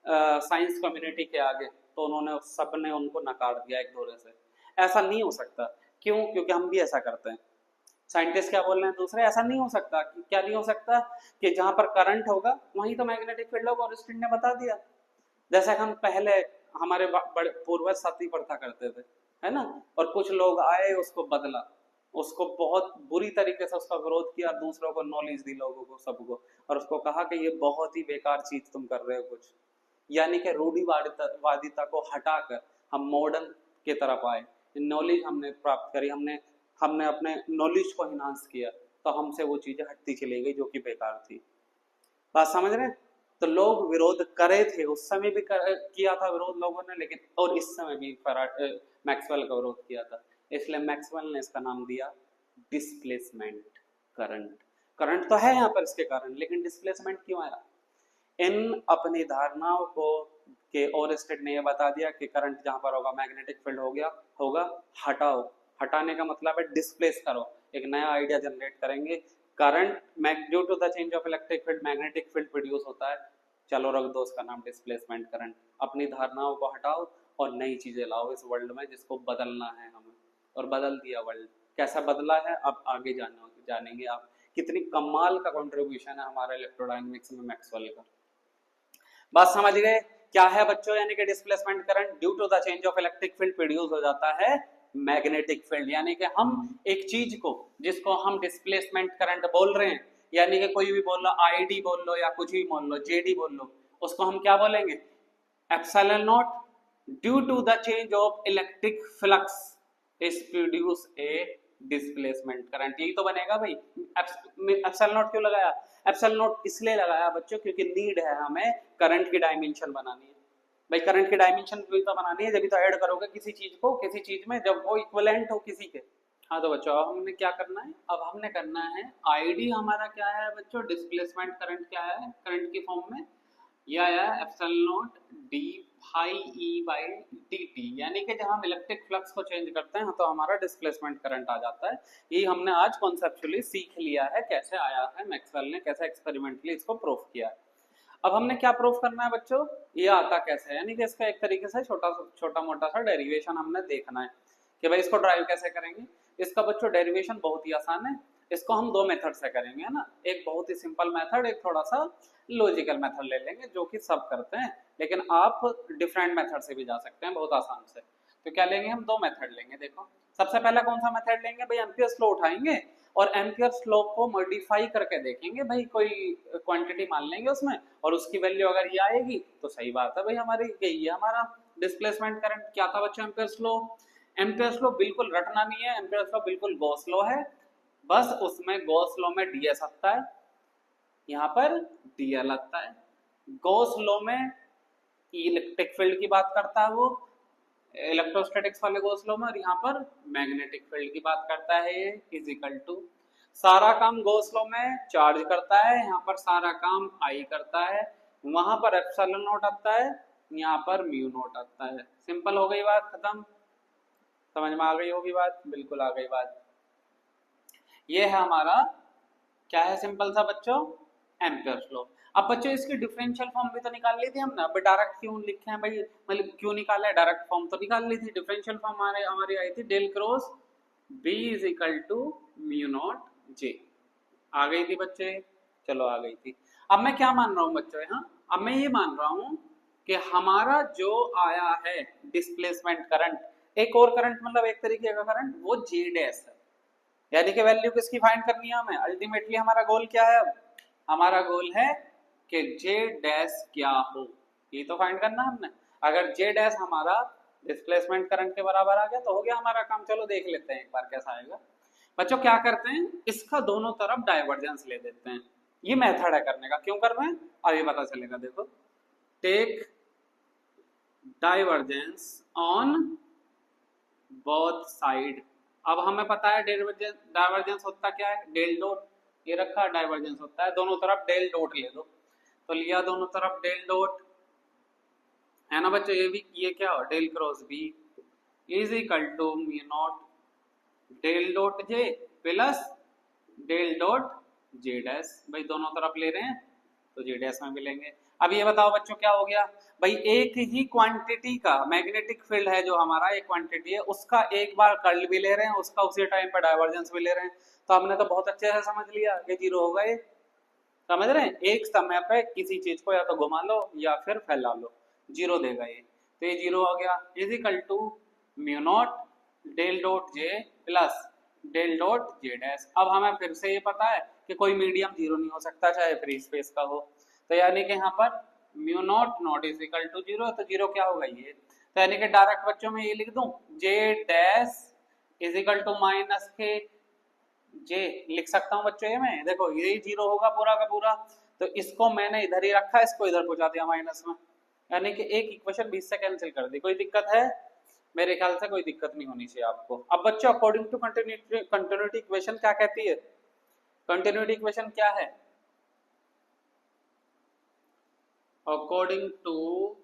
साइंस कम्युनिटी के आगे, तो उन्होंने सबने उनको नकार दिया एक दौरे से। ऐसा नहीं हो सकता। क्यों? क्योंकि हम भी ऐसा करते हैं। साइंटिस्ट क्या बोल रहे हैं दूसरे, ऐसा नहीं हो सकता। क्या नहीं हो सकता? कि जहां पर करंट होगा वहीं तो मैग्नेटिक फील्ड होगा, और स्टूडेंट ने बता दिया। जैसे हम पहले हमारे बड़े पूर्वज सती प्रथा करते थे, है ना, और कुछ लोग आए उसको बदला, उसको बहुत बुरी तरीके से उसका विरोध किया, दूसरों को नॉलेज दी, लोगों को, सबको, और उसको कहा कि ये बहुत ही बेकार चीज तुम कर रहे हो कुछ। यानी कि रूढ़िवादिता को हटाकर हम मॉडर्न की तरफ आए, नॉलेज हमने प्राप्त करी, हमने हमने अपने नॉलेज को इनहांस किया, तो हमसे वो चीजें हटती चली गई जो कि बेकार थी। बात समझ रहे हैं? तो लोग विरोध करे थे, उस समय भी किया था विरोध लोगों ने, लेकिन और इस समय भी मैक्सवेल का विरोध किया था। इसलिए मैक्सवेल ने इसका नाम दिया डिस्प्लेसमेंट करंट। करंट तो है यहाँ पर इसके कारण, लेकिन डिस्प्लेसमेंट क्यों आया? इन अपनी धारणाओं को के ओरस्टेड ने यह बता दिया कि करंट जहां पर होगा मैग्नेटिक फील्ड हो गया होगा, हटाओ। हटाने का मतलब है डिस्प्लेस करो, एक नया आइडिया जनरेट करेंगे। Current due to the change of electric field magnetic field produce होता है, चलो रख दो उसका नाम डिस्प्लेसमेंट करंट। अपनी धारणाओं को हटाओ और नई चीजें लाओ इस वर्ल्ड में, जिसको बदलना है हमें, और बदल दिया वर्ल्ड। कैसा बदला है अब आगे जानेंगे आप। कितनी कमाल का कंट्रीब्यूशन है हमारे इलेक्ट्रोडायनेमिक्स में मैक्सवेल का। बात समझ गए? क्या है बच्चों? यानी कि displacement current due to the change of electric field produce हो जाता है मैग्नेटिक फील्ड। यानी कि हम एक चीज को, जिसको हम डिस्प्लेसमेंट करंट बोल रहे हैं, यानी कि कोई भी बोल लो, आईडी बोल लो या कुछ भी बोल लो, जेडी बोल लो, उसको हम क्या बोलेंगे? Epsilon naught due to the change of electric flux is produce a displacement current. यही तो बनेगा भाई। एप्सिलॉन नॉट क्यों लगाया? एप्सिलॉन नॉट इसलिए लगाया बच्चों क्योंकि नीड है हमें करंट की डायमेंशन बनानी है। भाई करंट की डायमेंशन भी तो बनानी है, जब भी तो ऐड करोगे किसी चीज को किसी चीज में, जब वो इक्विवेलेंट हो किसी के। हाँ तो बच्चों अब हमने क्या करना है? अब हमने करना है आईडी हमारा क्या है बच्चों? डिस्प्लेसमेंट करंट क्या है करंट की फॉर्म में? यह है epsilon naught D phi E by D T. यानी कि जब हम इलेक्ट्रिक फ्लक्स को चेंज करते हैं तो हमारा डिस्प्लेसमेंट करंट आ जाता है। ये हमने आज कॉन्सेप्चुअली सीख लिया है कैसे आया है, मैक्सवेल ने कैसे एक्सपेरिमेंटली इसको प्रूफ किया है। अब हमने क्या प्रूफ करना है बच्चों? ये आता कैसे है, यानी कि इसका एक तरीके से छोटा मोटा सा डेरिवेशन हमने देखना है कि भाई इसको ड्राइव कैसे करेंगे। इसका बच्चों डेरिवेशन बहुत ही आसान है। इसको हम दो मेथड से करेंगे, है ना, एक बहुत ही सिंपल मेथड, एक थोड़ा सा लॉजिकल मेथड ले लेंगे जो कि सब करते हैं, लेकिन आप डिफरेंट मेथड से भी जा सकते हैं बहुत आसान से। तो क्या लेंगे हम? दो मेथड लेंगे। देखो सबसे पहला कौन सा मेथड लेंगे भाई? एम्पियर्स लॉ उठाएंगे और एम्पियर्स लॉ को मॉडिफाई करके देखेंगे भाई, कोई क्वांटिटी मान लेंगे उसमें, और उसकी वैल्यू अगर ये आएगी तो सही बात है भाई, हमारी यही है हमारा डिस्प्लेसमेंट करंट। क्या था बच्चों एम्पियर्स लॉ? एम्पियर्स लॉ बिल्कुल रटना नहीं है, एम्पियर्स लॉ बिल्कुल गॉस लॉ है, बस उसमें गॉस लॉ में डीएस आता है, यहाँ पर डीएल आता है। गॉस लॉ में इलेक्ट्रिक फील्ड की बात करता है वो, इलेक्ट्रोस्टैटिक्स वाले गॉस लॉ में, और यहाँ पर मैग्नेटिक फील्ड की बात करता है, ये इज इक्वल टू सारा काम गॉस लॉ में चार्ज करता है, यहाँ पर सारा काम आई करता है, वहां पर एप्सिलॉन नॉट आता है, यहाँ पर म्यू नॉट आता है। सिंपल हो गई बात, खत्म। समझ में आ गई होगी बात? बिल्कुल आ गई बात। ये है हमारा क्या है सिंपल सा बच्चों? Ampere's law. अब बच्चों इसकी डिफरेंशियल फॉर्म भी तो निकाल ली थी हमने, अब डायरेक्ट क्यों लिखे हैं भाई, मतलब क्यों निकाला है? डायरेक्ट फॉर्म तो निकाल ली थी। डिफरेंशियल फॉर्म हमारी आई थी del cross B is equal to mu naught J. आ गई थी बच्चे? चलो आ गई थी। अब मैं क्या मान रहा हूँ बच्चों यहाँ? अब मैं ये मान रहा हूँ कि हमारा जो आया है डिस्प्लेसमेंट करंट, एक और करंट मतलब एक तरीके का करंट, वो जे डैश है। यानी कि वैल्यू किसकी फाइंड करनी है हमें? अल्टीमेटली हमारा गोल क्या है? अब हमारा गोल है कि जे डैश क्या हो, ये तो फाइंड करना हमने। अगर जे डैश हमारा डिस्प्लेसमेंट करंट के बराबर आ गया तो हो गया हमारा काम। चलो देख लेते हैं एक बार कैसा आएगा। बच्चों क्या करते हैं, इसका दोनों तरफ डाइवर्जेंस ले देते हैं। ये मेथड है करने का। क्यों कर रहे हैं अब ये पता चलेगा। देखो, take divergence on both side. अब हमें पता है डाइवर्जेंस होता क्या है? Del dot. ये रखा, डाइवर्जेंस होता है दोनों तरफ डेल डॉट ले दो। तो लिया दोनों तरफ डेल डॉट, है ना बच्चों, ये क्या हो, del cross B is equal to mu naught del dot J plus del dot J dash. भाई दोनों तरफ ले रहे हैं तो जे डैश में भी लेंगे। अब ये बताओ बच्चों क्या हो गया, भाई एक ही क्वांटिटी का मैग्नेटिक फील्ड है जो हमारा एक क्वांटिटी है, उसका एक बार कर्ल भी ले रहे हैं, उसका उसी टाइम पर डाइवर्जेंस भी ले रहे हैं। तो हमने तो बहुत अच्छे से समझ लिया कि जीरो होगा ये, समझ रहे हैं, एक समय पे किसी चीज को या तो घुमा लो या फिर फैला लो, जीरो देगा ये। तो ये जीरो हो गया is equal to mu naught del dot J plus del dot J dash. अब हमें फिर से ये पता है कि कोई मीडियम जीरो नहीं हो सकता चाहे फ्री स्पेस का हो, तो यानी कि यहाँ पर mu naught naught is equal to zero, तो जीरो क्या होगा ये, तो यानी कि डायरेक्ट बच्चों में ये लिख दूं J dash is equal to minus के जे लिख सकता हूँ बच्चों, ये मैं देखो ये जीरो होगा पूरा का पूरा, तो इसको मैंने इधर ही रखा, इसको इधर पहुंचा दिया माइनस में, यानी कि एक इक्वेशन 20 से कैंसिल कर दी। कोई दिक्कत है? मेरे ख्याल से कोई दिक्कत नहीं होनी चाहिए आपको। अब बच्चों अकॉर्डिंग टू कंटिन्यूटी इक्वेशन क्या कहती है, कंटिन्यूटी इक्वेशन क्या है, अकॉर्डिंग टू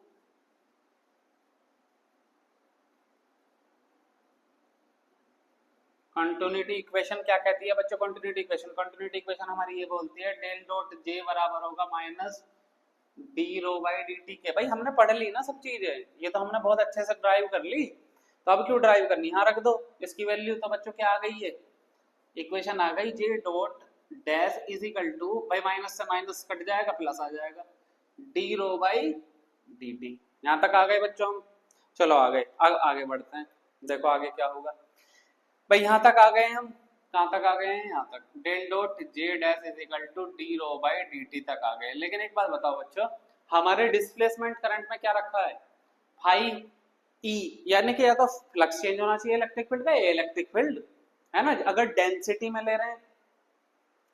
कंटिन्यूटी इक्वेशन क्या कहती है बच्चों, कंटिन्यूटी इक्वेशन हमारी ये बोलती है डेल डॉट जे बराबर होगा minus D rho by D T के। भाई हमने पढ़ ली ना सब चीजें, ये तो हमने बहुत अच्छे से ड्राइव कर ली, तो अब क्यों ड्राइव करनी, यहाँ रख दो इसकी वैल्यू, तो बच्चों क्या आ गई है, इक्वेशन आ गई J dot dash is equal to, भाई माइनस से माइनस कट जाएगा प्लस आ जाएगा, D rho by D T. यहाँ तक आ गए बच्चों हम, चलो आ गए, आगे बढ़ते हैं, देखो आगे क्या होगा। भाई यहाँ तक आ गए हम, कहाँ तक आ गए हैं, यहाँ तक del dot J dash is equal to D rho by D T तक आ गए। लेकिन एक बात बताओ बच्चों, हमारे डिस्प्लेसमेंट करंट में क्या रखा है, फाई ई, यानी कि या तो फ्लक्स चेंज होना चाहिए इलेक्ट्रिक फील्ड का, इलेक्ट्रिक फील्ड है ना, अगर डेंसिटी में ले रहे हैं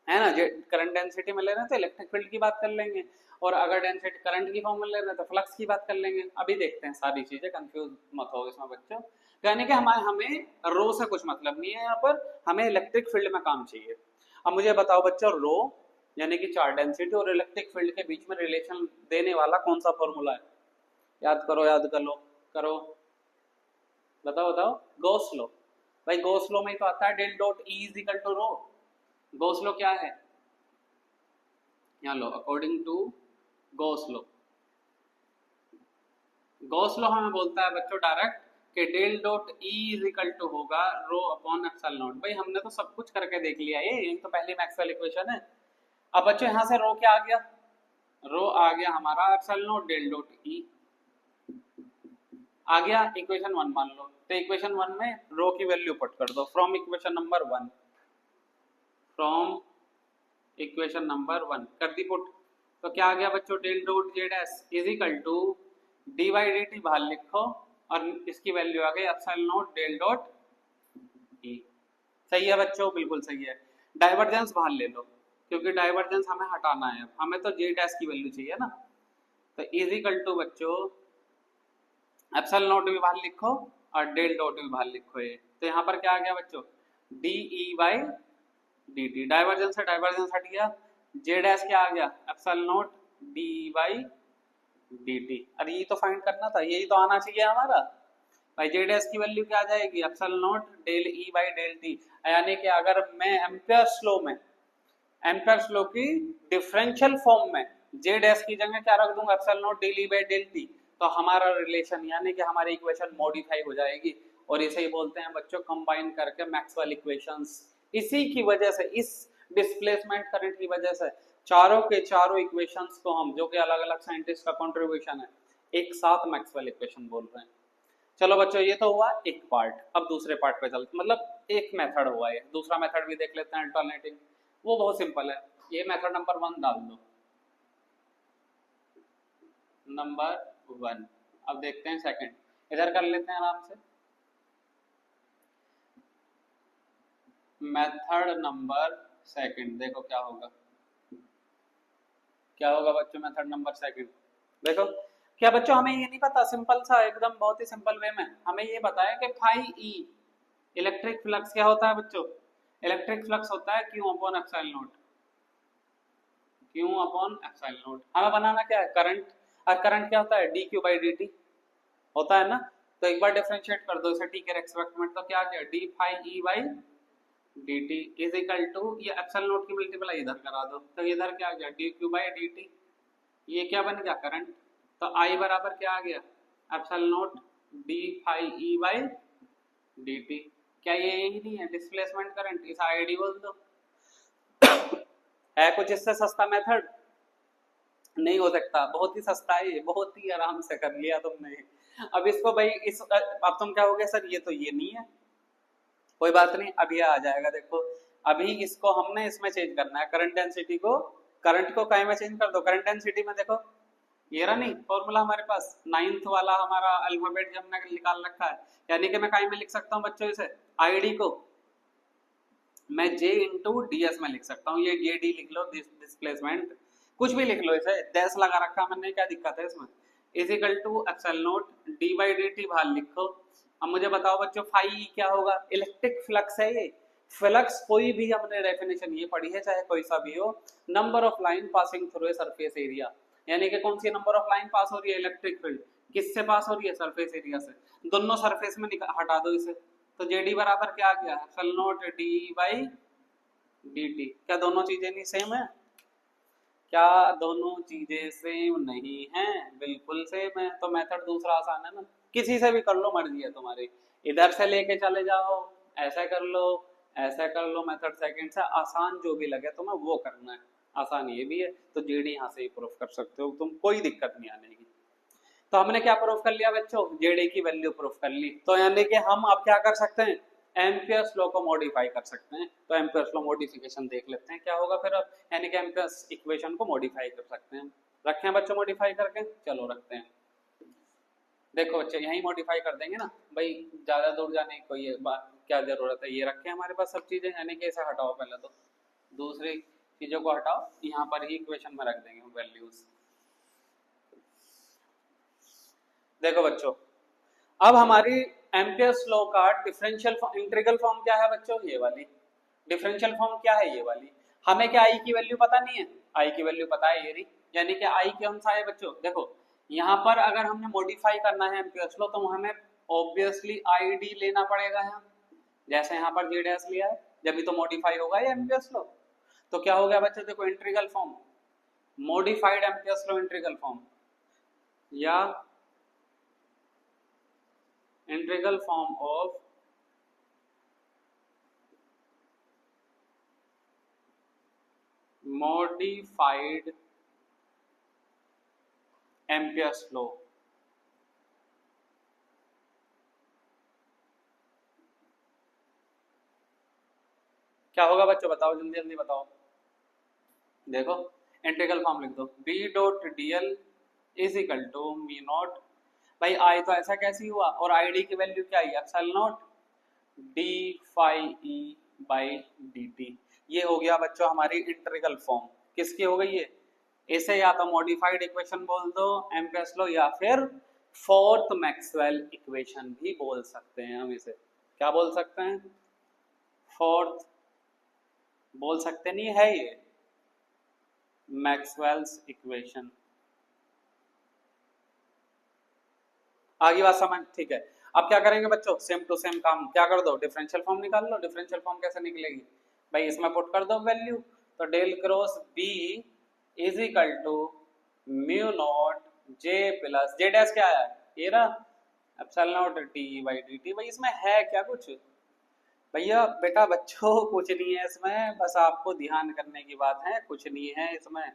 है ना, करंट डेंसिटी में ले रहे हैं तो इलेक्ट्रिक फील्ड की बात कर लेंगे, और अगर डेंसिटी करंट की फॉर्म में ले रहे हैं तो फ्लक्स की बात कर लेंगे। अभी देखते हैं सारी चीजें, कंफ्यूज मत हो इसमें बच्चों, यानी कि हमें रो से कुछ मतलब नहीं है, यहाँ पर हमें इलेक्ट्रिक फील्ड में काम चाहिए। अब मुझे बताओ बच्चों, रो यानी कि चार्ज डेंसिटी और इलेक्ट्रिक फील्ड के बीच में रिलेशन देने वाला कौन सा फॉर्मूला है, याद करो, याद कर लो, करो, बताओ बताओ, गॉस लॉ। भाई गॉस लॉ में तो आता है del dot E is equal to rho, Gauss law क्या है, यहाँ लो, according to Gauss law, Gauss law हमें बोलता है बच्चों डायरेक्ट कि del dot E is equal to होगा रो अपॉन एप्सिलॉन नॉट। भाई हमने तो सब कुछ करके देख लिया, ये तो पहली मैक्सवेल इक्वेशन है। अब बच्चों यहाँ से रो क्या आ गया, रो आ गया हमारा epsilon naught del dot E आ गया, इक्वेशन 1 मान लो, तो इक्वेशन 1 में रो की वैल्यू पुट कर दो from equation number 1, from equation number 1 कर दी पुट, तो क्या आ गया बच्चों, del dot J dash is equal to D by D T बाहर लिखो, और इसकी वैल्यू आ गई epsilon naught del dot E. सही है बच्चों, बिल्कुल सही है। डाइवर्जेंस बाहर ले लो, क्योंकि डाइवर्जेंस हमें हटाना है, हमें तो जे डैश की वैल्यू चाहिए ना, तो इज इक्वल टू बच्चों एप्सिलॉन नॉट भी बाहर लिखो और डेल डॉट भी बाहर लिखो, ये तो यहाँ पर क्या आ गया बच्चों, D E by D T, divergence से डाइवर्जेंस हट गया, जे डैश क्या आ गया, epsilon naught D by D T. अरे ये तो फाइंड करना था, यही तो आना चाहिए हमारा। भाई जे डैश की वैल्यू क्या आ जाएगी, epsilon naught del E by del T, यानी कि अगर मैं एम्पियर्स लॉ में, एम्पियर्स लॉ की डिफरेंशियल फॉर्म में जे डैश की जगह क्या रख दूंगा, epsilon naught del E by del T, तो हमारा रिलेशन यानी कि हमारी इक्वेशन मॉडिफाई हो जाएगी, और इसे ही बोलते हैं बच्चों कंबाइन करके मैक्सवेल इक्वेशंस। इसी की वजह से, इस डिस्प्लेसमेंट करंट की वजह से चारों के चारों इक्वेशंस को हम, जो कि अलग अलग साइंटिस्ट का कंट्रीब्यूशन है, एक साथ मैक्सवेल इक्वेशन बोल रहे हैं। चलो बच्चों ये तो हुआ एक पार्ट, अब दूसरे पार्ट पे चलते, मतलब एक मेथड हुआ है, दूसरा मेथड भी देख लेते हैं अल्टरनेटिंग, वो बहुत सिंपल है, ये मेथड नंबर 1 डाल दो, नंबर 1। अब देखते हैं सेकंड, इधर कर लेते हैं आराम से, मेथड नंबर सेकंड, देखो क्या होगा, क्या होगा बच्चों मेथड नंबर सेकंड, देखो क्या बच्चों, हमें ये नहीं पता, सिंपल सा एकदम, बहुत ही सिंपल वे में हमें ये पता है कि फाई ई इलेक्ट्रिक फ्लक्स क्या होता है बच्चों, इलेक्ट्रिक फ्लक्स होता है Q upon epsilon not, Q upon epsilon not. हमें बनाना क्या है, करंट। और करंट क्या होता है, D Q by D T होता है ना। तो एक बार डिफरेंशिएट कर दो इसे टी के रेस्पेक्ट में, तो क्या आ गया, D phi E by D T is equal to, ये एप्सिलॉन नॉट की मल्टीप्लाई इधर करा दो, तो इधर क्या आ गया, D Q by D T. ये क्या बन गया, करंट। तो आई बराबर क्या आ गया, epsilon naught D phi E by D T. क्या ये यही नहीं है डिस्प्लेसमेंट करंट, इस आईडी बोल दो। है कुछ इससे सस्ता मेथड नहीं हो सकता, बहुत ही सस्ता है ये, बहुत ही आराम से कर लिया तुमने। अब इसको भाई इस अब तुम क्या हो गए, सर ये तो ये नहीं है, कोई बात नहीं, अब ये आ जाएगा। देखो अभी इसको हमने इसमें चेंज करना है, करंट डेंसिटी को, करंट को काय में चेंज कर दो, करंट डेंसिटी में। देखो ये रहा नहीं फॉर्मूला हमारे पास, 9th वाला हमारा अल्फाबेट जो हमने निकाल रखा है, यानी कि मैं काय में लिख सकता हूँ बच्चों इसे, आईडी को मैं J इंटू ds में लिख सकता हूँ, ये डी लिख लो, डिस्प्लेसमेंट कुछ भी लिख लो, इसे डैश लगा रखा मैंने, क्या दिक्कत है इसमें, is equal to epsilon naught D by D T बाहर लिखो। अब मुझे बताओ बच्चों फाई क्या होगा, इलेक्ट्रिक फ्लक्स है ये। फ्लक्स कोई भी हमने डेफिनेशन ये पढ़ी है, चाहे कोई सा भी हो, number of line passing through a surface area, यानी कि कौन सी नंबर ऑफ लाइन पास हो रही है, इलेक्ट्रिक फील्ड किससे पास हो रही है, सरफेस एरिया से। दोनों सरफेस में हटा दो इसे, तो जेडी बराबर क्या आ गया, epsilon naught D by D T. क्या दोनों चीजें नहीं सेम है, क्या दोनों चीजें सेम नहीं है, बिल्कुल सेम है। तो मेथड दूसरा आसान है ना, किसी से भी कर लो, मर्जी है तुम्हारी, इधर से लेके चले जाओ, ऐसा कर लो, ऐसा कर लो, मेथड सेकंड से आसान जो भी लगे तुम्हें वो करना है, आसान ये भी है। तो जेडी यहाँ से ही प्रूफ कर सकते हो तुम, कोई दिक्कत नहीं आने की। तो हमने क्या प्रूफ कर लिया बच्चों, जेडी की वैल्यू प्रूफ कर ली। तो यानी कि हम अब क्या कर सकते हैं, एम्पियर्स लॉ को मॉडिफाई कर सकते हैं। तो एम्पियर्स लॉ मॉडिफिकेशन देख लेते हैं क्या होगा फिर अब, यानी कि एम्पियर्स इक्वेशन को मॉडिफाई कर सकते हैं। रखें बच्चों मॉडिफाई करके, चलो रखते हैं। देखो बच्चे यही मॉडिफाई कर देंगे ना भाई, ज्यादा दूर जाने की कोई बात क्या जरूरत है, ये रखें हमारे पास सब चीजें, यानी कि इसे हटाओ पहले, तो दूसरी चीजों को हटाओ, यहाँ पर ही इक्वेशन में रख देंगे वैल्यूज। देखो बच्चों अब हमारी एम्पियर्स लॉ का डिफरेंशियल फॉर्म, इंटीग्रल फॉर्म क्या है बच्चों, ये वाली। डिफरेंशियल फॉर्म क्या है, ये वाली। हमें क्या आई की वैल्यू पता नहीं है, आई की वैल्यू पता है ये रही, यानी कि आई कौन सा है बच्चों, देखो यहाँ पर अगर हमने मॉडिफाई करना है एम्पियर्स लॉ, तो हमें ऑब्वियसली आई डी लेना पड़ेगा यहाँ, जैसे यहाँ पर जी डैश लिया है, जब भी तो मॉडिफाई होगा ये एम्पियर्स लॉ। तो क्या हो गया बच्चों, देखो integral form, modified Ampere's law integral form, या integral form of modified Ampere's law। क्या होगा बच्चों बताओ, जल्दी जल्दी बताओ। देखो इंटीग्रल फॉर्म लिख दो, b dot dl is equal to mu naught, भाई आई तो ऐसा कैसे हुआ, और आई डी की वैल्यू क्या है, epsilon naught D phi E by D T. ये हो गया बच्चों हमारी इंटीग्रल फॉर्म, किसकी हो गई है, इसे या तो मॉडिफाइड इक्वेशन बोल दो एम्पियर्स लॉ, या फिर फोर्थ मैक्सवेल इक्वेशन भी बोल सकते हैं हम इसे। क्या बोल सकते हैं, फोर्थ बोल सकते नहीं है, ये मैक्सवेल्स इक्वेशन। आगे बात समझ, ठीक है। अब क्या करेंगे बच्चों, सेम टू सेम काम, क्या कर दो, डिफरेंशियल फॉर्म निकाल लो। डिफरेंशियल फॉर्म कैसे निकलेगी भाई, इसमें पुट कर दो वैल्यू, तो del cross B is equal to mu naught J plus J dash क्या है, ये रहा epsilon naught T by D T. भाई इसमें है क्या कुछ, भैया बेटा बच्चों कुछ नहीं है इसमें, बस आपको ध्यान करने की बात है, कुछ नहीं है इसमें।